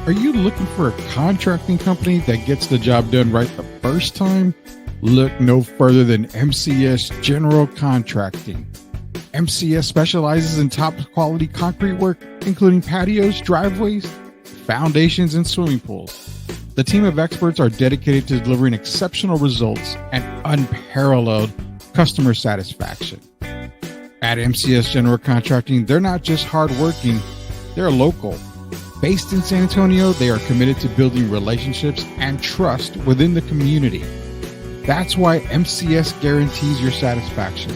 [SPEAKER 7] Are you looking for a contracting company that gets the job done right the first time? Look no further than MCS General Contracting. MCS specializes in top quality concrete work, including patios, driveways, foundations, and swimming pools. The team of experts are dedicated to delivering exceptional results and unparalleled customer satisfaction. At MCS General Contracting, they're not just hardworking, they're local. Based in San Antonio, they are committed to building relationships and trust within the community. That's why MCS guarantees your satisfaction.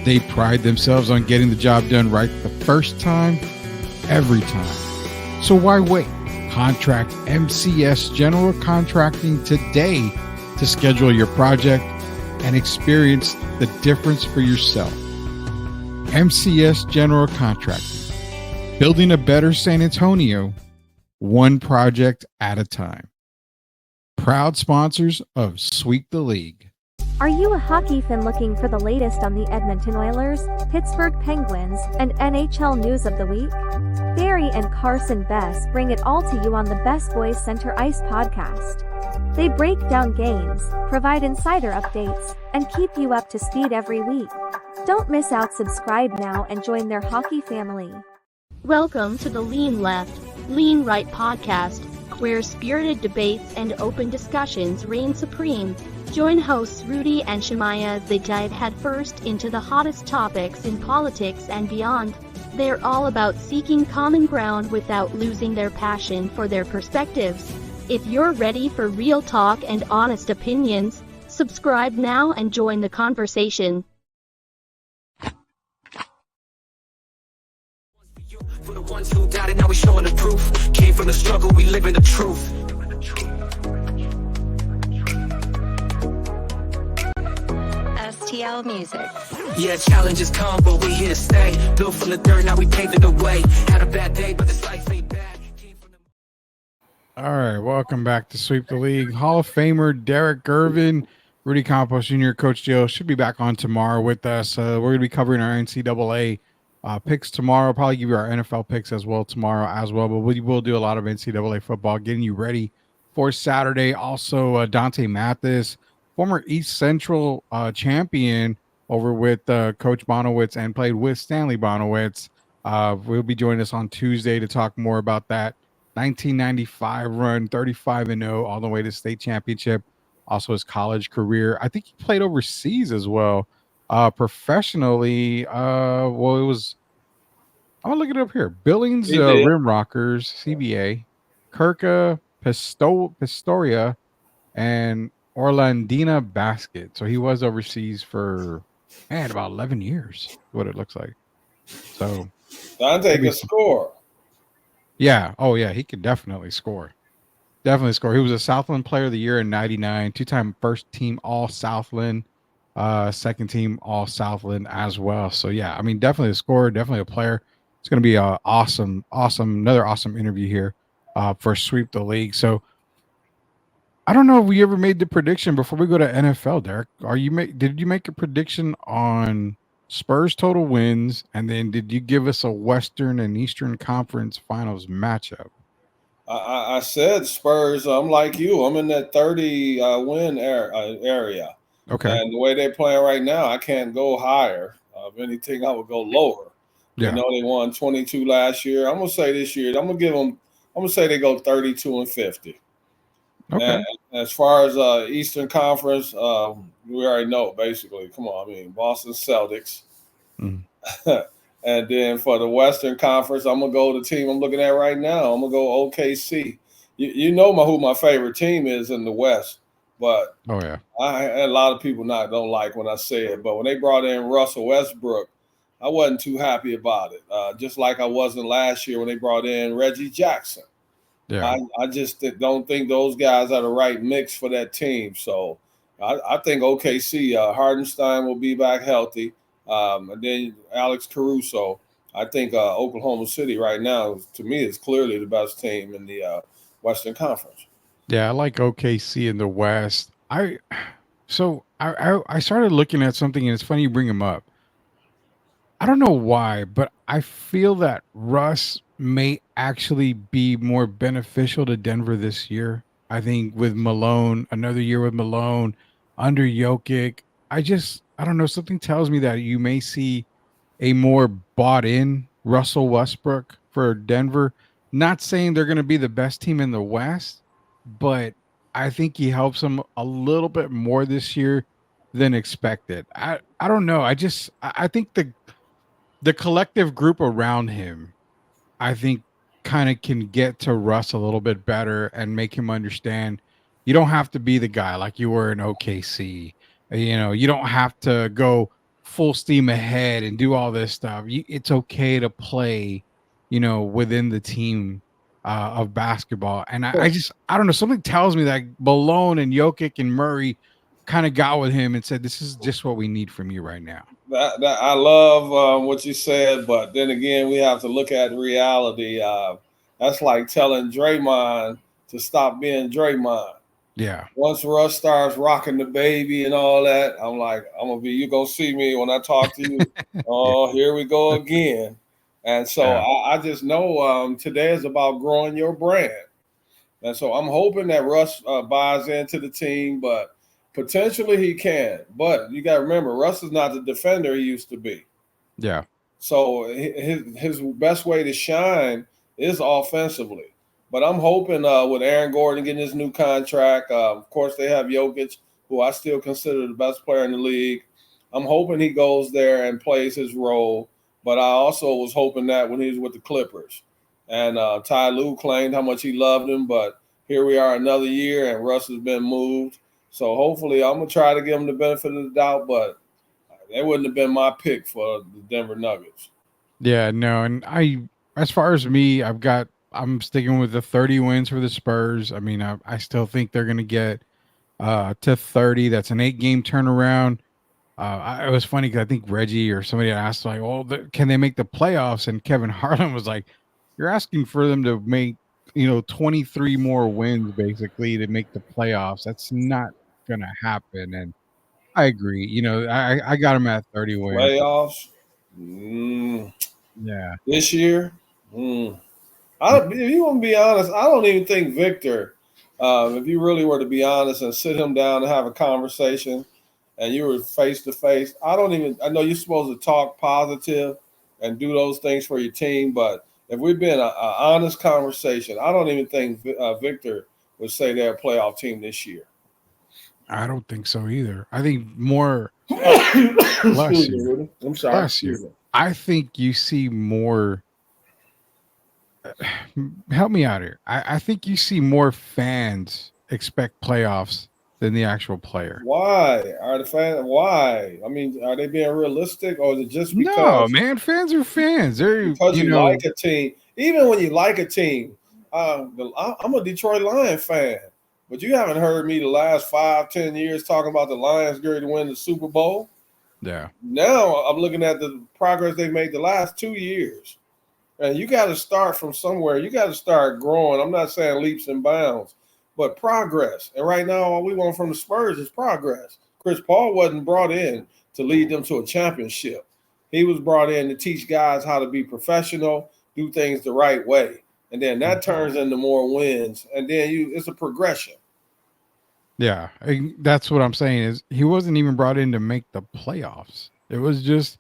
[SPEAKER 7] They pride themselves on getting the job done right the first time, every time. So why wait? Contract MCS General Contracting today to schedule your project and experience the difference for yourself. MCS General Contracting. Building a better San Antonio, one project at a time. Proud sponsors of Sweep the League.
[SPEAKER 6] Are you a hockey fan looking for the latest on the Edmonton Oilers, Pittsburgh Penguins, and NHL news of the week? Barry and Carson Best bring it all to you on the Best Boys Center Ice podcast. They break down games, provide insider updates, and keep you up to speed every week. Don't miss out. Subscribe now and join their hockey family.
[SPEAKER 10] Welcome to the Lean Left, Lean Right podcast, where spirited debates and open discussions reign supreme. Join hosts Rudy and Shemaya as they dive headfirst into the hottest topics in politics and beyond. They're all about seeking common ground without losing their passion for their perspectives. If you're ready for real talk and honest opinions, subscribe now and join the conversation.
[SPEAKER 3] For the ones who doubted, now we showing the proof. Came from the struggle, we live in the truth.
[SPEAKER 2] STL Music.
[SPEAKER 3] Yeah, challenges come, but we here to stay. Built from the dirt, now we paved the way. Had a bad day, but this life ain't bad.
[SPEAKER 7] All right, welcome back to Sweep the League. Hall of Famer Derek Gervin, Rudy Campos Jr., Coach Joe should be back on tomorrow with us. We're going to be covering our NCAA picks tomorrow. Probably give you our NFL picks as well tomorrow as well. But we will do a lot of NCAA football, getting you ready for Saturday. Also, Dante Mathis, former East Central champion over with Coach Bonowitz and played with Stanley Bonowitz. Will be joining us on Tuesday to talk more about that 1995 run, 35-0, all the way to state championship. Also his college career. I think he played overseas as well. Professionally, well, it was, I'm gonna look it up here. Billings Rim Rockers, CBA, Kirka, Pistoria, and Orlandina Basket. So he was overseas for about 11 years, what it looks like. So
[SPEAKER 9] Dante can score.
[SPEAKER 7] Yeah. Oh, yeah. He could definitely score. Definitely score. He was a Southland Player of the Year in '99, 2-time first team All Southland, second team All Southland as well. So yeah, I mean, definitely a scorer, definitely a player. It's going to be a another awesome interview here for Sweep the League. So I don't know if we ever made the prediction before we go to NFL, Derek. Did you make a prediction on Spurs total wins, and then did you give us a Western and Eastern Conference Finals matchup?
[SPEAKER 9] I said Spurs. I'm like you. I'm in that 30 win area.
[SPEAKER 7] Okay.
[SPEAKER 9] And the way they're playing right now, I can't go higher. If anything, I would go lower.
[SPEAKER 7] Yeah.
[SPEAKER 9] You know, they won 22 last year. I'm gonna say this year, I'm gonna say they go 32-50.
[SPEAKER 7] Okay.
[SPEAKER 9] And as far as Eastern Conference, we already know basically. Come on, I mean Boston Celtics.
[SPEAKER 7] Mm.
[SPEAKER 9] And then for the Western Conference, I'm gonna go the team I'm looking at right now. I'm gonna go OKC. You know who my favorite team is in the West, but
[SPEAKER 7] Oh yeah.
[SPEAKER 9] a lot of people don't like when I say it. But when they brought in Russell Westbrook, I wasn't too happy about it. Just like I wasn't last year when they brought in Reggie Jackson.
[SPEAKER 7] Yeah.
[SPEAKER 9] I just don't think those guys are the right mix for that team. So I think OKC, Hardenstein will be back healthy. And then Alex Caruso. I think Oklahoma City right now, to me, is clearly the best team in the Western Conference.
[SPEAKER 7] Yeah, I like OKC in the West. I started looking at something, and it's funny you bring him up. I don't know why, but I feel that Russ may actually be more beneficial to Denver this year. I think with Malone, another year with Malone, under Jokic, I don't know. Something tells me that you may see a more bought in Russell Westbrook for Denver. Not saying they're going to be the best team in the West, but I think he helps them a little bit more this year than expected. I don't know. I think the collective group around him, I think, kind of can get to Russ a little bit better and make him understand you don't have to be the guy like you were in OKC. You know, you don't have to go full steam ahead and do all this stuff. It's okay to play, within the team of basketball. And I don't know. Something tells me that Malone and Jokic and Murray kind of got with him and said, this is just what we need from you right now.
[SPEAKER 9] That I love what you said, but then again, we have to look at reality. That's like telling Draymond to stop being Draymond.
[SPEAKER 7] Yeah.
[SPEAKER 9] Once Russ starts rocking the baby and all that, I'm like, you're going to see me when I talk to you. Oh, here we go again. And so I just know today is about growing your brand. And so I'm hoping that Russ buys into the team, but potentially he can. But you got to remember, Russ is not the defender he used to be.
[SPEAKER 7] Yeah.
[SPEAKER 9] So his best way to shine is offensively. But I'm hoping with Aaron Gordon getting his new contract, of course they have Jokic, who I still consider the best player in the league. I'm hoping he goes there and plays his role. But I also was hoping that when he was with the Clippers. And Ty Lue claimed how much he loved him, but here we are another year and Russ has been moved. So hopefully I'm going to try to give him the benefit of the doubt, but that wouldn't have been my pick for the Denver Nuggets.
[SPEAKER 7] Yeah, no. And as far as me, I'm sticking with the 30 wins for the Spurs. I mean, I still think they're going to get to 30. That's an 8-game turnaround. It was funny because I think Reggie or somebody asked, like, well, can they make the playoffs? And Kevin Harlan was like, you're asking for them to make, 23 more wins, basically, to make the playoffs. That's not going to happen. And I agree. I got them at 30 wins.
[SPEAKER 9] Playoffs?
[SPEAKER 7] Yeah.
[SPEAKER 9] This year? If you want to be honest, I don't even think Victor, if you really were to be honest and sit him down and have a conversation and you were face to face, I know you're supposed to talk positive and do those things for your team, but if we've been an honest conversation, I don't even think Victor would say they're a playoff team this year.
[SPEAKER 7] I don't think so either. I think more.
[SPEAKER 9] Bless you. I'm sorry.
[SPEAKER 7] Bless you. I think you see more. Help me out here. I think you see more fans expect playoffs than the actual player.
[SPEAKER 9] Why are the fans? Why? I mean, are they being realistic, or is it just
[SPEAKER 7] No,
[SPEAKER 9] because
[SPEAKER 7] man, fans are fans. They're
[SPEAKER 9] you like a team? Even when you like a team, I'm a Detroit Lions fan, but you haven't heard me the last 5-10 years talking about the Lions going to win the Super Bowl.
[SPEAKER 7] Yeah.
[SPEAKER 9] Now I'm looking at the progress they've made the last 2 years. And you got to start from somewhere. You got to start growing. I'm not saying leaps and bounds, but progress. And right now, all we want from the Spurs is progress. Chris Paul wasn't brought in to lead them to a championship. He was brought in to teach guys how to be professional, do things the right way. And then that turns into more wins. And then it's a progression.
[SPEAKER 7] Yeah, that's what I'm saying is he wasn't even brought in to make the playoffs. It was just,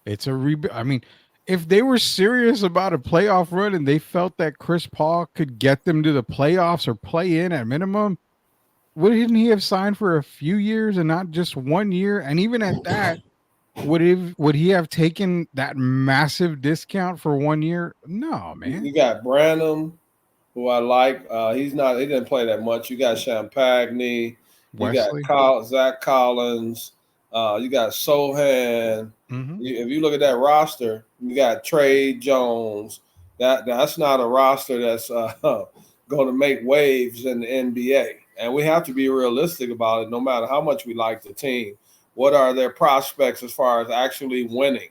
[SPEAKER 7] it's a rebuild. I mean, if they were serious about a playoff run and they felt that Chris Paul could get them to the playoffs or play in at minimum, wouldn't he have signed for a few years and not just 1 year? And even at that, would he have taken that massive discount for 1 year? No, man.
[SPEAKER 9] You got Branham, who I like. He didn't play that much. You got Champagne. You got Zach Collins. You got Sohan.
[SPEAKER 7] Mm-hmm.
[SPEAKER 9] If you look at that roster, you got Trey Jones. That's not a roster that's going to make waves in the NBA. And we have to be realistic about it, no matter how much we like the team. What are their prospects as far as actually winning?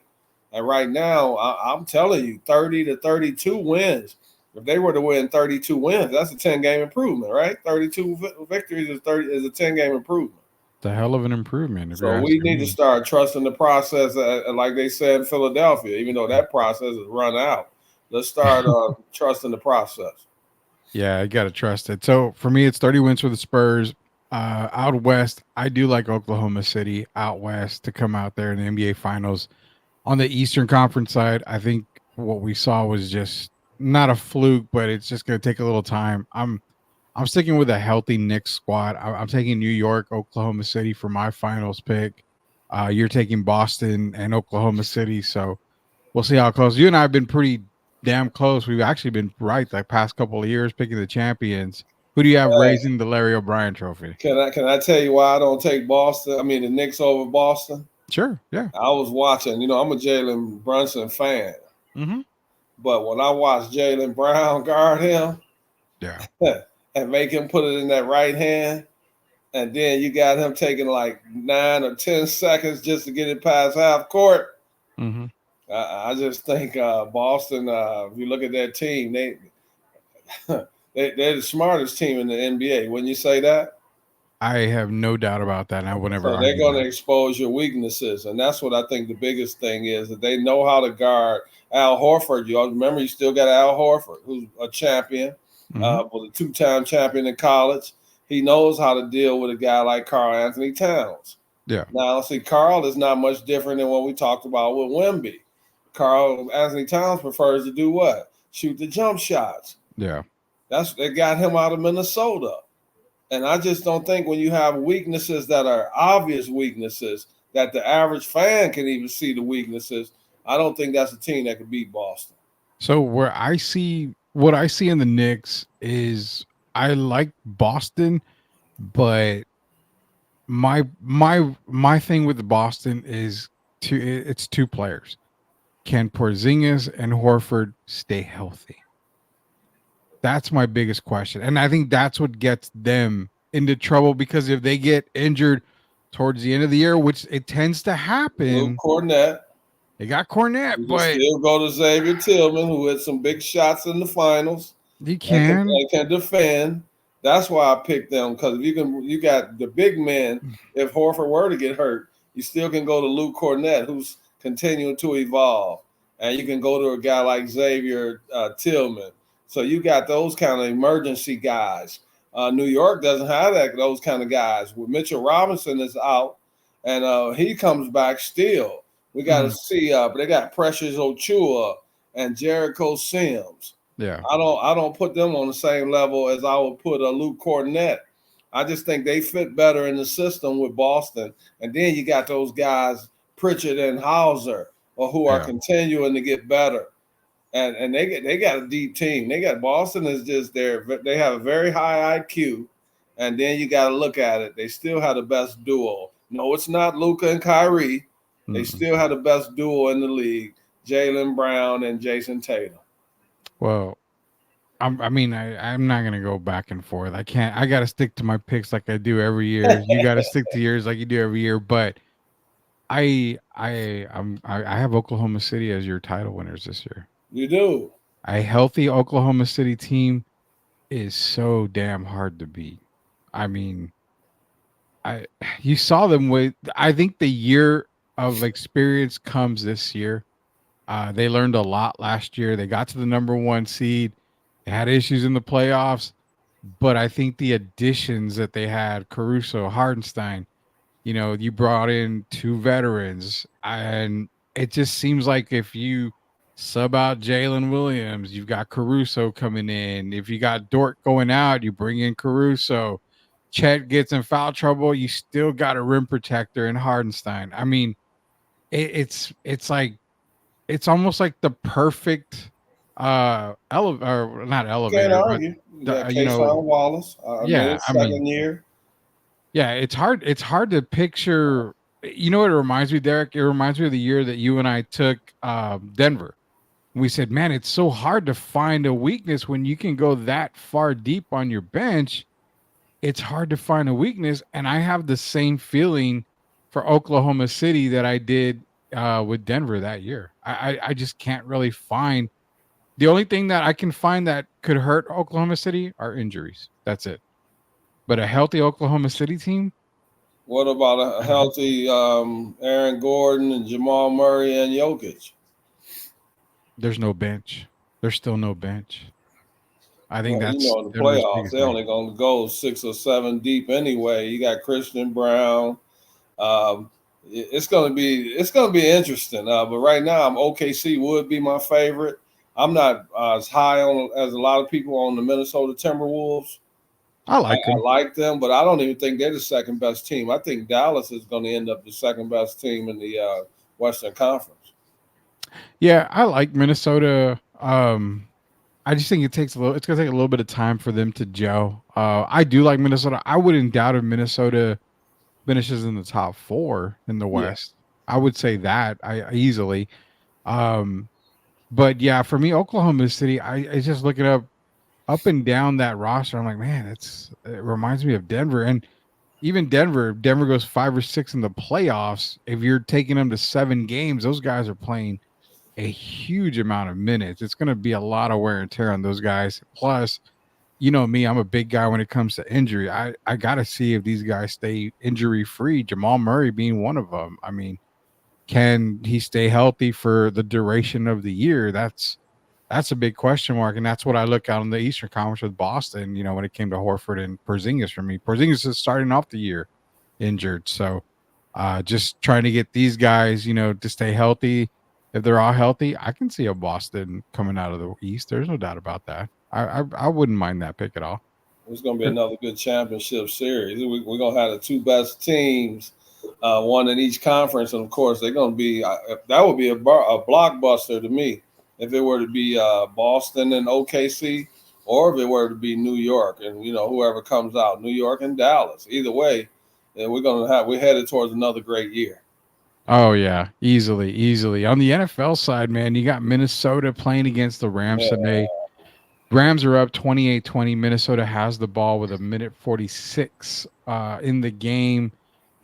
[SPEAKER 9] And right now, I'm telling you, 30 to 32 wins. If they were to win 32 wins, that's a 10-game improvement, right? 32 victories is a 10-game improvement.
[SPEAKER 7] It's a hell of an improvement.
[SPEAKER 9] So we need to start trusting the process, like they said in Philadelphia, even though that process is run out. Let's start trusting the process.
[SPEAKER 7] Yeah, I got to trust it. So for me, it's 30 wins for the Spurs. Out west, I do like Oklahoma City out west to come out there in the NBA Finals. On the Eastern Conference side, I think what we saw was just not a fluke, but it's just going to take a little time. I'm sticking with a healthy Knicks squad. I'm taking New York, Oklahoma City for my finals pick. You're taking Boston and Oklahoma City, so we'll see how close. You and I have been pretty damn close. We've actually been right the past couple of years picking the champions. Who do you have raising the Larry O'Brien trophy?
[SPEAKER 9] Can I tell you why I don't take Boston? I mean, the Knicks over Boston?
[SPEAKER 7] Sure, yeah.
[SPEAKER 9] I was watching. I'm a Jalen Brunson fan.
[SPEAKER 7] Mm-hmm.
[SPEAKER 9] But when I watched Jaylen Brown guard him,
[SPEAKER 7] yeah,
[SPEAKER 9] and make him put it in that right hand, and then you got him taking like 9 or 10 seconds just to get it past half court.
[SPEAKER 7] Mm-hmm.
[SPEAKER 9] I just think Boston. If you look at their team, they're the smartest team in the NBA. Wouldn't you say that?
[SPEAKER 7] I have no doubt about that. And I would never.
[SPEAKER 9] So they're going to expose your weaknesses, and that's what I think the biggest thing is, that they know how to guard Al Horford. You all remember, you still got Al Horford, who's a champion, was a 2-time champion in college. He knows how to deal with a guy like Karl Anthony Towns.
[SPEAKER 7] Yeah.
[SPEAKER 9] Now, see, Karl is not much different than what we talked about with Wemby. Karl Anthony Towns prefers to do what? Shoot the jump shots.
[SPEAKER 7] Yeah.
[SPEAKER 9] They got him out of Minnesota. And I just don't think when you have weaknesses that are obvious weaknesses, that the average fan can even see the weaknesses. I don't think that's a team that could beat Boston.
[SPEAKER 7] So what I see in the Knicks is I like Boston, but my thing with Boston is it's two players. Can Porzingis and Horford stay healthy? That's my biggest question. And I think that's what gets them into trouble, because if they get injured towards the end of the year, which it tends to happen.
[SPEAKER 9] Cornette.
[SPEAKER 7] They got Cornette, but
[SPEAKER 9] still go to Xavier Tillman, who had some big shots in the finals.
[SPEAKER 7] He can
[SPEAKER 9] defend. That's why I picked them, because you got the big men. If Horford were to get hurt, you still can go to Luke Cornette, who's continuing to evolve, and you can go to a guy like Xavier Tillman. So you got those kind of emergency guys. New York doesn't have those kind of guys. With Mitchell Robinson is out, and he comes back still. We got to see. But they got Precious Achiuwa and Jericho Sims.
[SPEAKER 7] Yeah,
[SPEAKER 9] I don't put them on the same level as I would put Luke Cornette. I just think they fit better in the system with Boston. And then you got those guys, Pritchard and Hauser, who are continuing to get better. And they got a deep team. They got Boston is just there. They have a very high IQ, And then you got to look at it. They still have the best duo. No, it's not Luka and Kyrie. They still have the best duo in the league, Jaylen Brown and Jason Tatum.
[SPEAKER 7] Well, I'm not going to go back and forth. I can't. I got to stick to my picks like I do every year. You got to stick to yours like you do every year. But I have Oklahoma City as your title winners this year.
[SPEAKER 9] You do.
[SPEAKER 7] A healthy Oklahoma City team is so damn hard to beat. I mean, you saw them with. I think the year of experience comes this year. They learned a lot last year. They got to the number 1 seed. They had issues in the playoffs, but I think the additions that they had, Caruso, Hardenstein, you brought in 2 veterans, and it just seems like if you sub out Jalen Williams, you've got Caruso coming in. If you got Dort going out, you bring in Caruso. Chet gets in foul trouble, you still got a rim protector in Hardenstein. I mean, it's almost like the perfect not elevator.
[SPEAKER 9] Can't argue. Wallace. Second year.
[SPEAKER 7] Yeah, it's hard. It's hard to picture. You know what it reminds me, Derek? It reminds me of the year that you and I took Denver. We said, man, it's so hard to find a weakness when you can go that far deep on your bench. It's hard to find a weakness. And I have the same feeling for Oklahoma City that I did with Denver that year. I just can't really find. The only thing that I can find that could hurt Oklahoma City are injuries. That's it. But a healthy Oklahoma City team?
[SPEAKER 9] What about a healthy Aaron Gordon and Jamal Murray and Jokic?
[SPEAKER 7] There's no bench. There's still no bench. I think that's
[SPEAKER 9] in the playoffs. They're only going to go 6 or 7 deep anyway. You got Christian Brown. It's going to be interesting. But right now, OKC would be my favorite. I'm not as high on as a lot of people on the Minnesota Timberwolves.
[SPEAKER 7] I like
[SPEAKER 9] them, but I don't even think they're the second best team. I think Dallas is going to end up the second best team in the Western Conference.
[SPEAKER 7] Yeah, I like Minnesota. I just think it's going to take a little bit of time for them to gel. I do like Minnesota. I wouldn't doubt if Minnesota finishes in the top 4 in the West. Yeah. I would say that easily. But yeah, for me, Oklahoma City, I just looking up and down that roster. I'm like, man, it reminds me of Denver. And even Denver goes 5 or 6 in the playoffs. If you're taking them to 7 games, those guys are playing a huge amount of minutes. It's going to be a lot of wear and tear on those guys. Plus, you know me, I'm a big guy when it comes to injury. I got to see if these guys stay injury free. Jamal Murray being one of them. I mean, can he stay healthy for the duration of the year? That's a big question mark, and that's what I look out in the Eastern Conference with Boston. When it came to Horford and Porzingis for me, Porzingis is starting off the year injured, so just trying to get these guys, to stay healthy. If they're all healthy, I can see a Boston coming out of the East. There's no doubt about that. I wouldn't mind that pick at all.
[SPEAKER 9] It's going to be another good championship series. We're going to have the 2 best teams, one in each conference, and of course they're going to be. That would be a blockbuster to me if it were to be Boston and OKC, or if it were to be New York and whoever comes out, New York and Dallas. Either way, we're headed towards another great year.
[SPEAKER 7] Oh yeah, easily. On the NFL side, man, you got Minnesota playing against the Rams today. Rams are up 28-20. Minnesota has the ball with 1:46 in the game.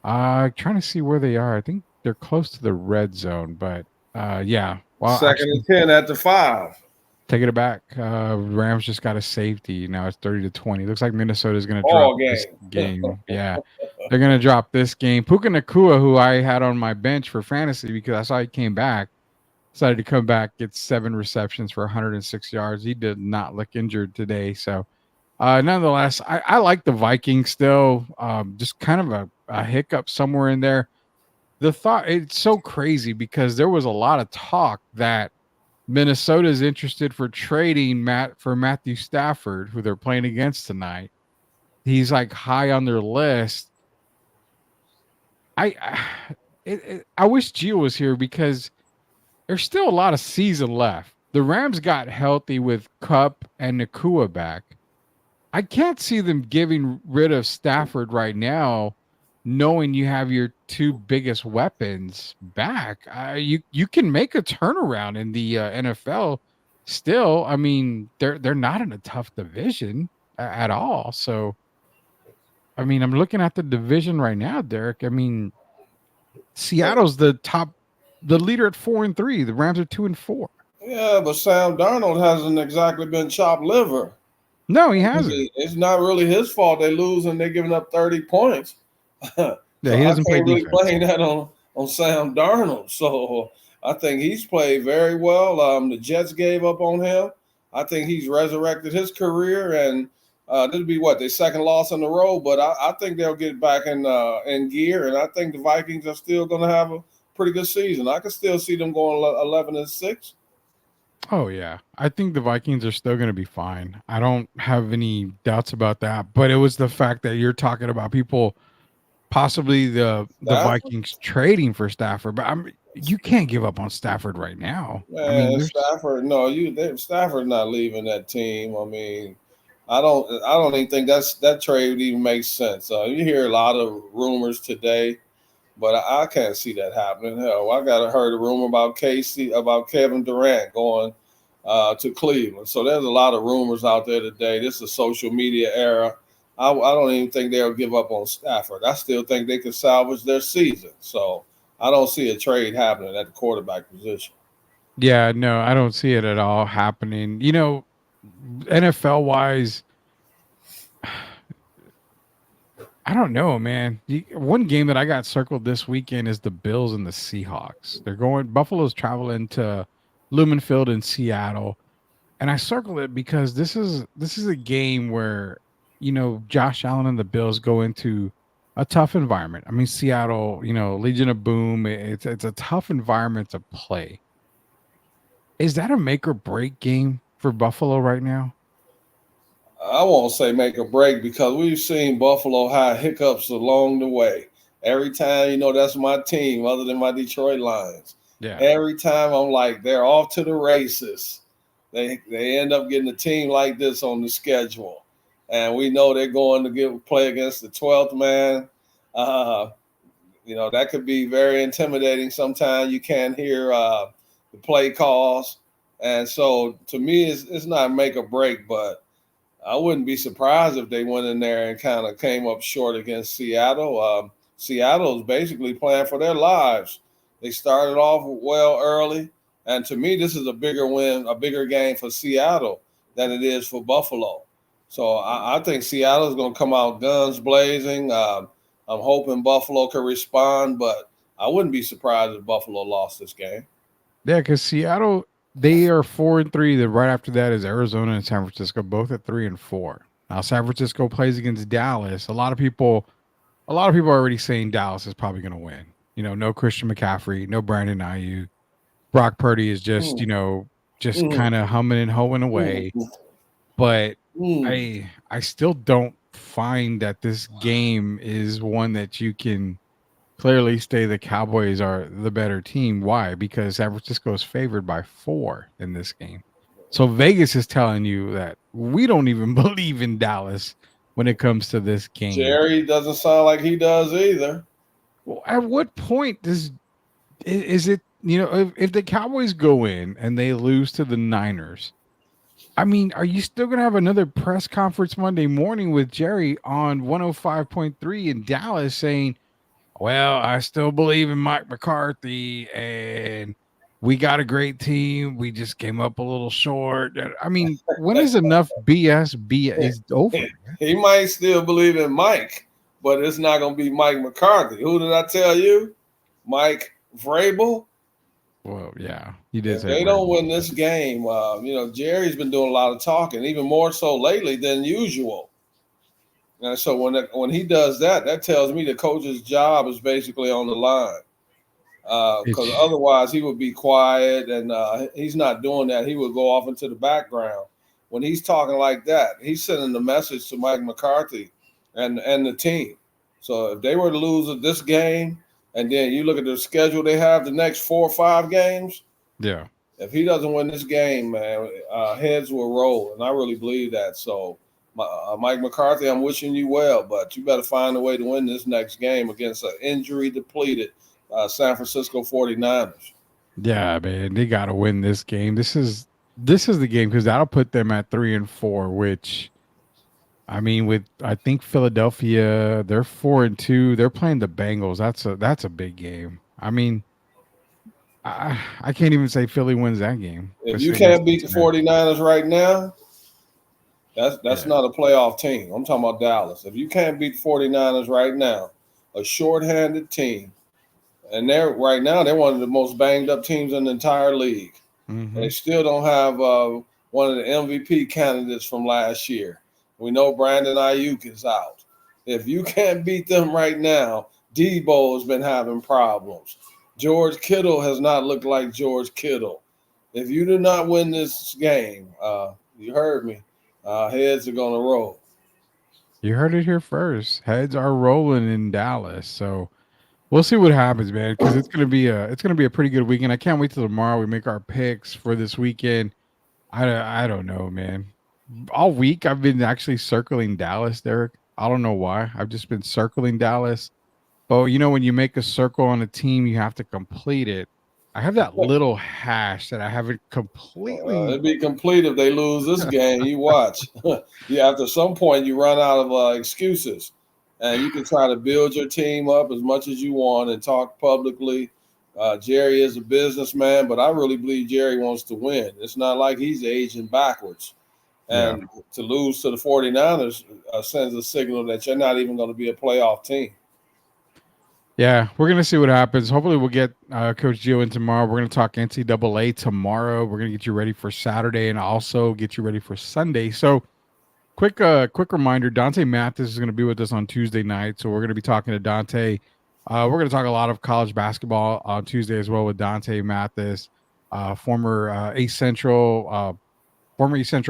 [SPEAKER 7] Trying to see where they are. I think they're close to the red zone, but yeah. Well,
[SPEAKER 9] second and 10 at the 5.
[SPEAKER 7] Taking it back. Rams just got a safety. Now it's 30-20. Looks like Minnesota's going to drop this game. Yeah, they're going to drop this game. Puka Nacua, who I had on my bench for fantasy because I saw he came back, decided to come back, get 7 receptions for 106 yards. He did not look injured today. So, nonetheless, I like the Vikings still. Just kind of a hiccup somewhere in there. It's so crazy because there was a lot of talk that Minnesota is interested for trading for Matthew Stafford, who they're playing against tonight. He's like high on their list. I wish Gio was here because there's still a lot of season left. The Rams got healthy with Kupp and Nacua back. I can't see them getting rid of Stafford right now, knowing you have your two biggest weapons back. You can make a turnaround in the NFL. Still, I mean, they're not in a tough division at all. So, I mean, I'm looking at the division right now, Derek. I mean, Seattle's the leader at 4-3. The Rams are 2-4.
[SPEAKER 9] Yeah, but Sam Darnold hasn't exactly been chopped liver.
[SPEAKER 7] No, he hasn't.
[SPEAKER 9] It's not really his fault they lose and they're giving up 30 points.
[SPEAKER 7] Yeah, he doesn't play
[SPEAKER 9] really
[SPEAKER 7] defense.
[SPEAKER 9] blame that on Sam Darnold. So I think he's played very well. The Jets gave up on him. I think he's resurrected his career, and this will be their second loss in a row. But I think they'll get back in gear, and I think the Vikings are still going to have a pretty good season. I can still see them going 11-6.
[SPEAKER 7] Oh yeah, I think the Vikings are still going to be fine. I don't have any doubts about that. But it was the fact that you're talking about people, possibly the Vikings trading for Stafford. But you can't give up on Stafford right now.
[SPEAKER 9] Man, Stafford, Stafford's not leaving that team. I mean, I don't even think that trade would even make sense. You hear a lot of rumors today, but I can't see that happening. Hell, I heard a rumor about Kevin Durant going to Cleveland. So there's a lot of rumors out there today. This is a social media era. I don't even think they'll give up on Stafford. I still think they could salvage their season. So I don't see a trade happening at the quarterback position.
[SPEAKER 7] Yeah, no, I don't see it at all happening. You know, NFL wise, I don't know, man. One game that I got circled this weekend is the Bills and the Seahawks. Buffalo's traveling to Lumen Field in Seattle. And I circled it because this is a game where, you know, Josh Allen and the Bills go into a tough environment. I mean, Seattle, you know, Legion of Boom, it's a tough environment to play. Is that a make or break game for Buffalo right now?
[SPEAKER 9] I won't say make or break because we've seen Buffalo have hiccups along the way. Every time, you know, that's my team other than my Detroit Lions.
[SPEAKER 7] Yeah.
[SPEAKER 9] Every time I'm like, they're off to the races. They end up getting a team like this on the schedule. And we know they're going to play against the 12th man. You know, that could be very intimidating. Sometimes you can't hear the play calls. And so to me, it's not make or break, but I wouldn't be surprised if they went in there and kind of came up short against Seattle. Seattle's basically playing for their lives. They started off well early. And to me, this is a bigger game for Seattle than it is for Buffalo. So I think Seattle's going to come out guns blazing. I'm hoping Buffalo can respond, but I wouldn't be surprised if Buffalo lost this game.
[SPEAKER 7] Yeah, because Seattle, they are 4-3. Then right after that is Arizona and San Francisco, both at 3-4. Now San Francisco plays against Dallas. A lot of people are already saying Dallas is probably going to win. You know, no Christian McCaffrey, no Brandon Ayuk. Brock Purdy is just, you know, kind of humming and hoeing away. But I still don't find that this game is one that you can clearly say the Cowboys are the better team. Why? Because San Francisco is favored by 4 in this game. So Vegas is telling you that we don't even believe in Dallas when it comes to this game.
[SPEAKER 9] Jerry doesn't sound like he does either.
[SPEAKER 7] Well, at what point is it, you know, if the Cowboys go in and they lose to the Niners, I mean, are you still going to have another press conference Monday morning with Jerry on 105.3 in Dallas saying, well, I still believe in Mike McCarthy and we got a great team. We just came up a little short. I mean, when is enough BS is over?
[SPEAKER 9] He might still believe in Mike, but it's not going to be Mike McCarthy. Who did I tell you? Mike Vrabel?
[SPEAKER 7] Well, yeah, he did.
[SPEAKER 9] If they don't win this game, you know, Jerry's been doing a lot of talking, even more so lately than usual. And so when he does that, that tells me the coach's job is basically on the line. Because otherwise he would be quiet, and he's not doing that. He would go off into the background. When he's talking like that, he's sending the message to Mike McCarthy and the team. So if they were to lose this game, and then you look at the schedule they have the next 4 or 5 games.
[SPEAKER 7] Yeah.
[SPEAKER 9] If he doesn't win this game, man, heads will roll, and I really believe that. So Mike McCarthy, I'm wishing you well, but you better find a way to win this next game against an injury-depleted San Francisco 49ers.
[SPEAKER 7] Yeah, man, they got to win this game. This is the game because that'll put them at 3-4. Which, I mean, I think Philadelphia, they're 4-2. They're playing the Bengals. That's a big game. I mean, I can't even say Philly wins that game.
[SPEAKER 9] If you can't beat the 49ers right now, that's not a playoff team. I'm talking about Dallas. If you can't beat the 49ers right now, a shorthanded team, and they're one of the most banged up teams in the entire league.
[SPEAKER 7] Mm-hmm.
[SPEAKER 9] They still don't have one of the MVP candidates from last year. We know Brandon Ayuk is out. If you can't beat them right now, Debo has been having problems. George Kittle has not looked like George Kittle. If you do not win this game, you heard me, heads are going to roll.
[SPEAKER 7] You heard it here first. Heads are rolling in Dallas. So we'll see what happens, man, because it's gonna be a pretty good weekend. I can't wait till tomorrow we make our picks for this weekend. I don't know, man. All week I've been actually circling Dallas, Derek. I don't know why. I've just been circling Dallas. But when you make a circle on a team, you have to complete it. I have that little hash that I haven't completely.
[SPEAKER 9] It'd be complete if they lose this game. You watch. After some point, you run out of excuses. And you can try to build your team up as much as you want and talk publicly. Jerry is a businessman, but I really believe Jerry wants to win. It's not like he's aging backwards. And to lose to the 49ers sends a signal that you're not even going to be a playoff team.
[SPEAKER 7] Yeah, we're going to see what happens. Hopefully we'll get Coach Gio in tomorrow. We're going to talk NCAA tomorrow. We're going to get you ready for Saturday and also get you ready for Sunday. So quick reminder, Dante Mathis is going to be with us on Tuesday night. So we're going to be talking to Dante. We're going to talk a lot of college basketball on Tuesday as well with Dante Mathis, former East Central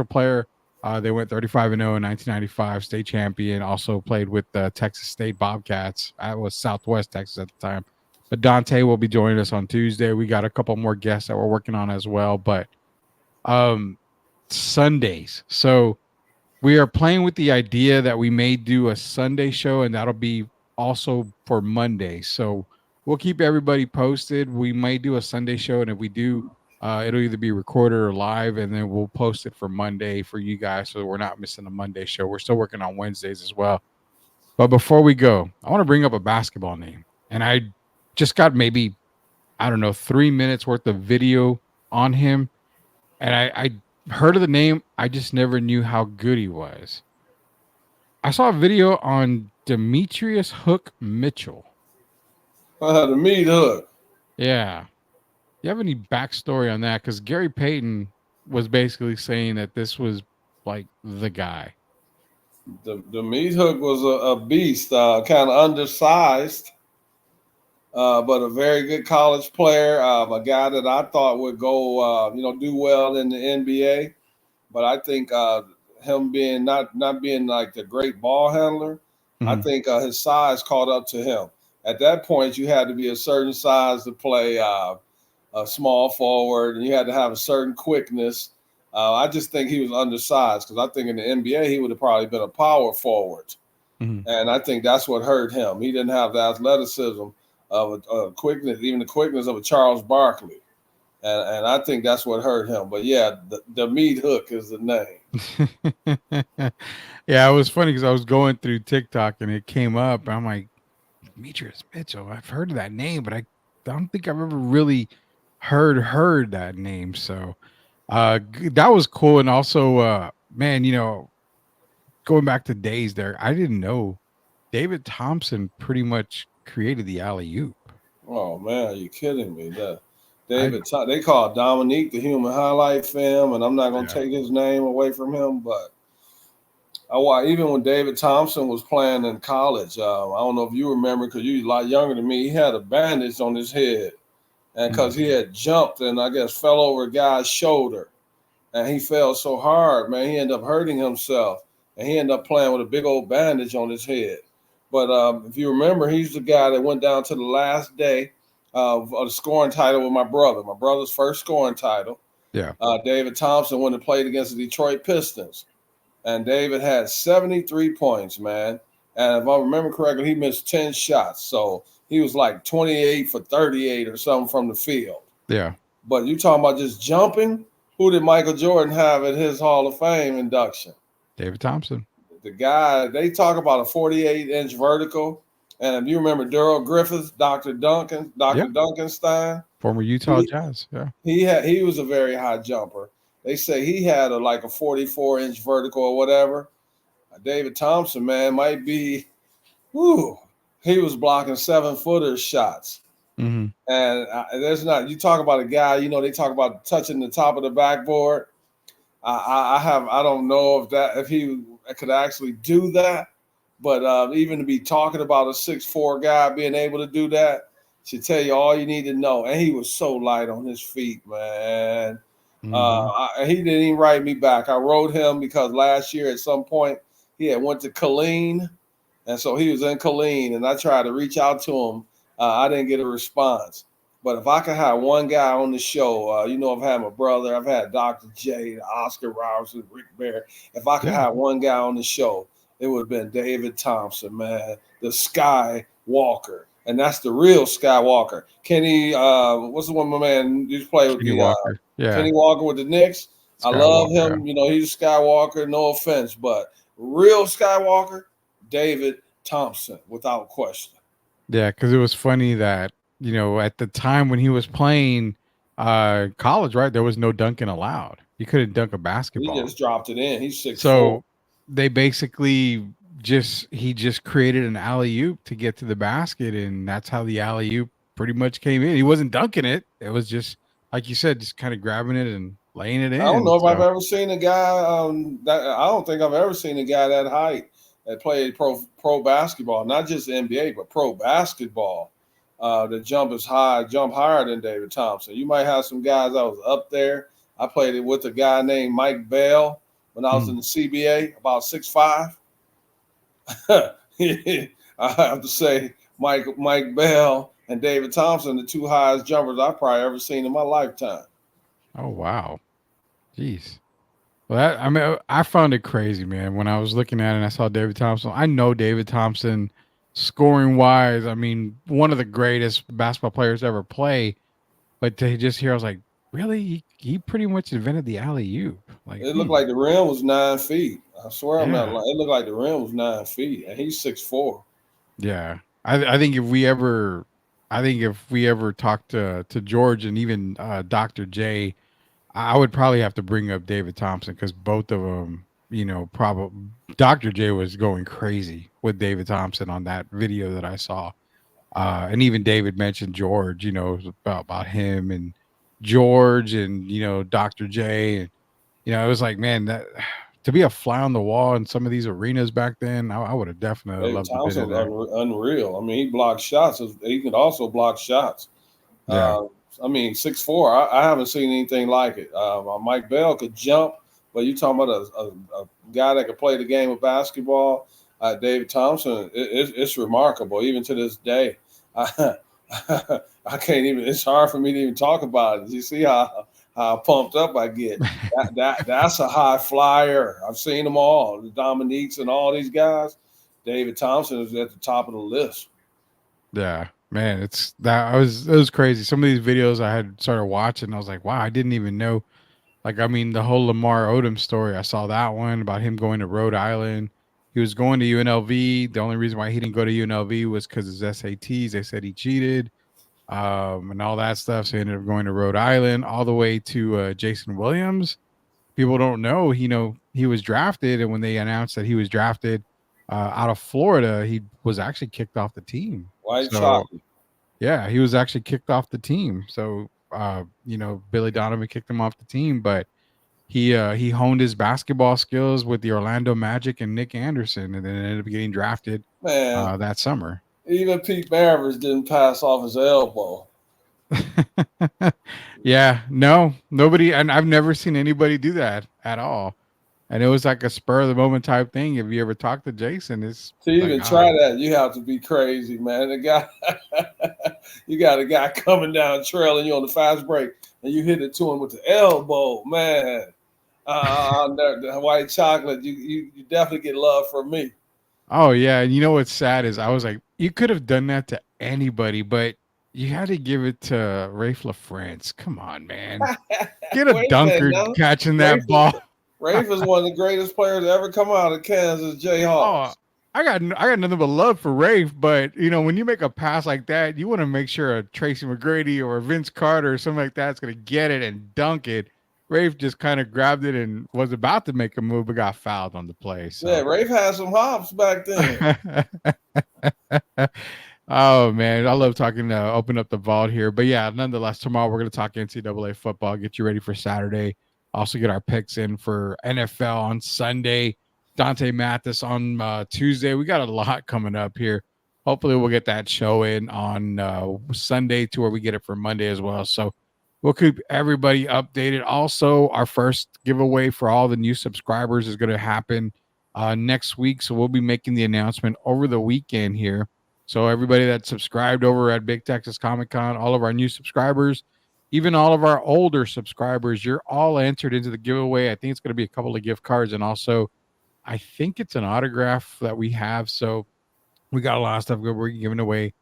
[SPEAKER 7] player. They went 35-0 in 1995, state champion. Also played with the Texas State Bobcats. That was Southwest Texas at the time. But Dante will be joining us on Tuesday. We got a couple more guests that we're working on as well. But Sundays. So we are playing with the idea that we may do a Sunday show, and that'll be also for Monday. So we'll keep everybody posted. We might do a Sunday show, and if we do, it'll either be recorded or live, and then we'll post it for Monday for you guys so we're not missing a Monday show. We're still working on Wednesdays as well. But before we go, I want to bring up a basketball name. And I just got maybe, 3 minutes worth of video on him. And I heard of the name. I just never knew how good he was. I saw a video on Demetrius Hook Mitchell.
[SPEAKER 9] The meat hook.
[SPEAKER 7] Yeah. You have any backstory on that? Because Gary Payton was basically saying that this was like the guy.
[SPEAKER 9] The meat hook was a beast, kind of undersized, but a very good college player. A guy that I thought would go, do well in the NBA. But I think him being not being like the great ball handler, I think his size caught up to him. At that point, you had to be a certain size to play a small forward, and you had to have a certain quickness. I just think he was undersized because I think in the NBA he would have probably been a power forward, and I think that's what hurt him. He didn't have the athleticism of a quickness, even the quickness of a Charles Barkley, and I think that's what hurt him. But yeah, the meat hook is the name.
[SPEAKER 7] Yeah, it was funny because I was going through TikTok and it came up. And I'm like, Demetrius Mitchell. I've heard of that name, but I don't think I've ever really heard that name. So that was cool. And also, man, going back to days there, I didn't know David Thompson pretty much created the alley-oop.
[SPEAKER 9] Oh man, are you kidding me? They call Dominique the human highlight film, and I'm not going to take his name away from him, but even when David Thompson was playing in college, I don't know if you remember because you're a lot younger than me, he had a bandage on his head. And because he had jumped and I guess fell over a guy's shoulder. And he fell so hard, man, he ended up hurting himself. And he ended up playing with a big old bandage on his head. But if you remember, he's the guy that went down to the last day of the scoring title with my brother's first scoring title.
[SPEAKER 7] Yeah.
[SPEAKER 9] David Thompson went and played against the Detroit Pistons. and David had 73 points, man. And if I remember correctly, he missed 10 shots. So he was like 28 for 38 or something from the field.
[SPEAKER 7] Yeah.
[SPEAKER 9] But you talking about just jumping? Who did Michael Jordan have at his Hall of Fame induction?
[SPEAKER 7] David Thompson.
[SPEAKER 9] The guy, they talk about a 48-inch vertical. And if you remember Daryl Griffiths, Dr. Duncanstein.
[SPEAKER 7] Former Utah Jazz. Yeah.
[SPEAKER 9] He was a very high jumper. They say he had like a 44-inch vertical or whatever. David Thompson, man, might be, he was blocking 7-footer shots.
[SPEAKER 7] Mm-hmm.
[SPEAKER 9] And there's not, you talk about a guy, you know, they talk about touching the top of the backboard. I don't know if he could actually do that, but even to be talking about a 6'4" guy being able to do that should tell you all you need to know. And he was so light on his feet, man. Mm-hmm. He didn't even write me back. I wrote him because last year at some point he had went to Killeen, and so he was in Killeen, and I tried to reach out to him. I didn't get a response. But if I could have one guy on the show, you know, I've had my brother, I've had Dr. J, Oscar Robertson, Rick Barry. If I could have one guy on the show, it would have been David Thompson, man, the Skywalker. And that's the real Skywalker. Kenny, what's the one my man used to play with?
[SPEAKER 7] Kenny Walker.
[SPEAKER 9] Kenny Walker with the Knicks. Skywalker, I love him. You know, he's Skywalker, no offense, but real Skywalker, David Thompson, without question.
[SPEAKER 7] Yeah, because it was funny that, you know, at the time when he was playing college, right, there was no dunking allowed. You couldn't dunk a basketball.
[SPEAKER 9] He just dropped it in. He's 6'4".
[SPEAKER 7] So they basically he just created an alley-oop to get to the basket, and that's how the alley-oop pretty much came in. He wasn't dunking it. It was just, like you said, just kind of grabbing it and laying it in.
[SPEAKER 9] I don't know if I've ever seen a guy I don't think I've ever seen a guy that height that played pro basketball, not just the NBA, but pro basketball. The jump higher than David Thompson. You might have some guys that was up there. I played it with a guy named Mike Bell when I was in the CBA, about 6'5". I have to say Mike Bell and David Thompson, the two highest jumpers I've probably ever seen in my lifetime.
[SPEAKER 7] Oh, wow. Jeez. Well, I found it crazy, man. When I was looking at it and I saw David Thompson, I know David Thompson scoring wise, I mean, one of the greatest basketball players to ever play. But to just hear, I was like, really? He pretty much invented the alley-oop. Like,
[SPEAKER 9] it looked like the rim was 9 feet. I swear I'm not lying. It looked like the rim was 9 feet, and he's 6'4".
[SPEAKER 7] Yeah, I think if we ever talk to George and even Dr. J, I would probably have to bring up David Thompson because both of them, you know, probably Dr. J was going crazy with David Thompson on that video that I saw, and even David mentioned George, you know, about him and George and, you know, Dr. J, and, you know, it was like, man, that to be a fly on the wall in some of these arenas back then, I would have definitely loved to be there.
[SPEAKER 9] Unreal. I mean, he blocked shots. He could also block shots.
[SPEAKER 7] Yeah.
[SPEAKER 9] I mean, 6'4". I haven't seen anything like it. Mike Bell could jump, but you talking about a guy that could play the game of basketball. David Thompson, it's remarkable even to this day. I can't even. It's hard for me to even talk about it. You see how pumped up I get. That's a high flyer. I've seen them all, the Dominiques and all these guys. David Thompson is at the top of the list.
[SPEAKER 7] Yeah, man, it was crazy. Some of these videos I had started watching, I was like, wow, I didn't even know. Like, I mean, the whole Lamar Odom story, I saw that one about him going to Rhode Island. He was going to UNLV. The only reason why he didn't go to UNLV was because his SATs. They said he cheated. And all that stuff. So he ended up going to Rhode Island, all the way to Jason Williams. People don't know, he was drafted. And when they announced that he was drafted out of Florida, he was actually kicked off the team. Yeah, he was actually kicked off the team. So, Billy Donovan kicked him off the team, but he honed his basketball skills with the Orlando Magic and Nick Anderson, and then ended up getting drafted that summer.
[SPEAKER 9] Even Pete Maravich didn't pass off his elbow.
[SPEAKER 7] Yeah, no, nobody, and I've never seen anybody do that at all. And it was like a spur of the moment type thing. If you ever talk to Jason, it's
[SPEAKER 9] to even try that, you have to be crazy, man. The guy, you got a guy coming down trailing you on the fast break, and you hit it to him with the elbow, man. The white chocolate, you definitely get love from me.
[SPEAKER 7] Oh yeah, and you know what's sad is I was like, you could have done that to anybody, but you had to give it to Rafe LaFrance. Come on, man, get a dunker catching that ball.
[SPEAKER 9] Rafe is one of the greatest players to ever come out of Kansas Jayhawks.
[SPEAKER 7] Oh, I got nothing but love for Rafe, but you know when you make a pass like that, you want to make sure a Tracy McGrady or a Vince Carter or something like that's going to get it and dunk it. Rafe just kind of grabbed it and was about to make a move, but got fouled on the play. So.
[SPEAKER 9] Yeah, Rafe had some hops back then.
[SPEAKER 7] Oh, man. I love talking open up the vault here. But, yeah, nonetheless, tomorrow we're going to talk NCAA football, get you ready for Saturday. Also get our picks in for NFL on Sunday. Dante Mathis on Tuesday. We got a lot coming up here. Hopefully we'll get that show in on Sunday to where we get it for Monday as well. So, we'll keep everybody updated. Also, our first giveaway for all the new subscribers is going to happen next week. So we'll be making the announcement over the weekend here. So everybody that subscribed over at Big Texas Comic Con, all of our new subscribers, even all of our older subscribers, you're all entered into the giveaway. I think it's going to be a couple of gift cards. And also, I think it's an autograph that we have. So we got a lot of stuff we're giving away.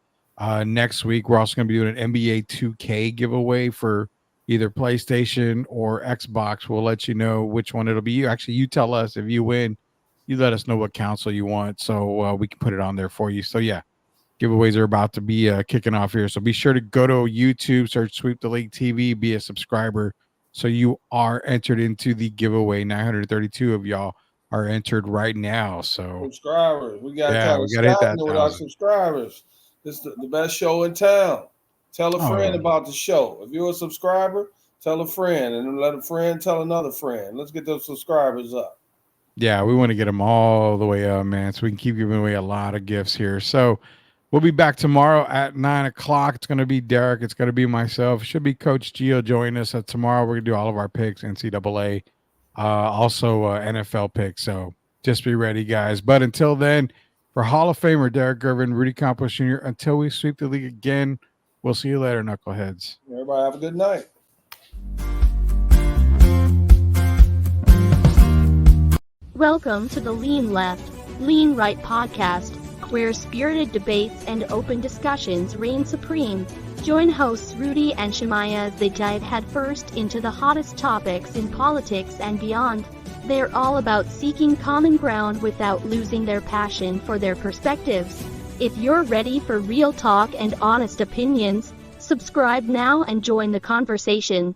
[SPEAKER 7] Next week, we're also going to be doing an NBA 2K giveaway for either PlayStation or Xbox. We'll let you know which one it'll be. Actually, you tell us if you win. You let us know what console you want, so we can put it on there for you. So, yeah, giveaways are about to be kicking off here. So be sure to go to YouTube, search Sweep the League TV, be a subscriber, so you are entered into the giveaway. 932 of y'all are entered right now. So
[SPEAKER 9] subscribers, we got
[SPEAKER 7] to hit that
[SPEAKER 9] with our subscribers. This is the best show in town. Tell a friend about the show. If you're a subscriber, tell a friend, and let a friend tell another friend. Let's get those subscribers up.
[SPEAKER 7] Yeah, we want to get them all the way up, man, so we can keep giving away a lot of gifts here. So we'll be back tomorrow at 9 o'clock. It's going to be Derek. It's going to be myself. It should be Coach Gio joining us. Tomorrow we're going to do all of our picks, NCAA, also NFL picks. So just be ready, guys. But until then, for Hall of Famer Derek Gervin, Rudy Campos Jr., until we sweep the league again, we'll see you later, Knuckleheads.
[SPEAKER 9] Everybody have a good night.
[SPEAKER 10] Welcome to the Lean Left, Lean Right podcast, where spirited debates and open discussions reign supreme. Join hosts Rudy and Shemaya as they dive headfirst into the hottest topics in politics and beyond. They're all about seeking common ground without losing their passion for their perspectives. If you're ready for real talk and honest opinions, subscribe now and join the conversation.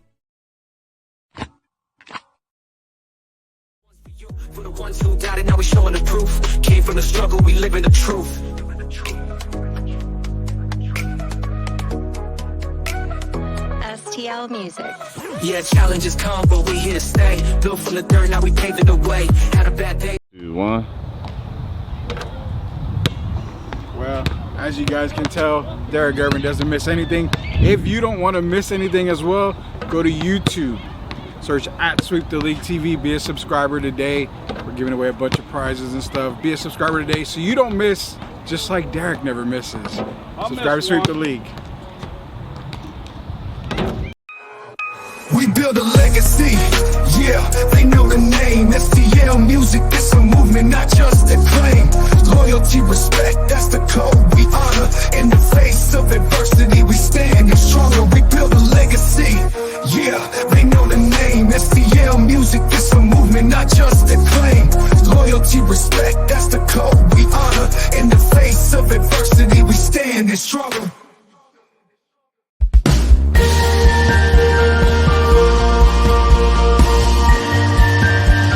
[SPEAKER 3] For the ones who doubted, now we're showing the proof. Came from the struggle, we live in the truth.
[SPEAKER 2] STL Music.
[SPEAKER 3] Yeah, challenges come, but we here to stay. Built from the dirt, now we paved the way. Had a bad day.
[SPEAKER 7] 2, 1. Well, as you guys can tell, Derek Gervin doesn't miss anything. If you don't want to miss anything as well, go to YouTube. Search at Sweep the League TV. Be a subscriber today. We're giving away a bunch of prizes and stuff. Be a subscriber today so you don't miss, just like Derek never misses. Subscribe to Sweep the League.
[SPEAKER 3] We build a legacy, yeah, they know the name. STL Music, it's a movement, not just a claim. Loyalty, respect, that's the code we honor. In the face of adversity, we stand stronger. We build a legacy, yeah, they know the name. STL Music, it's a movement, not just a claim. Loyalty, respect, that's the code we honor. In the face of adversity, we stand stronger.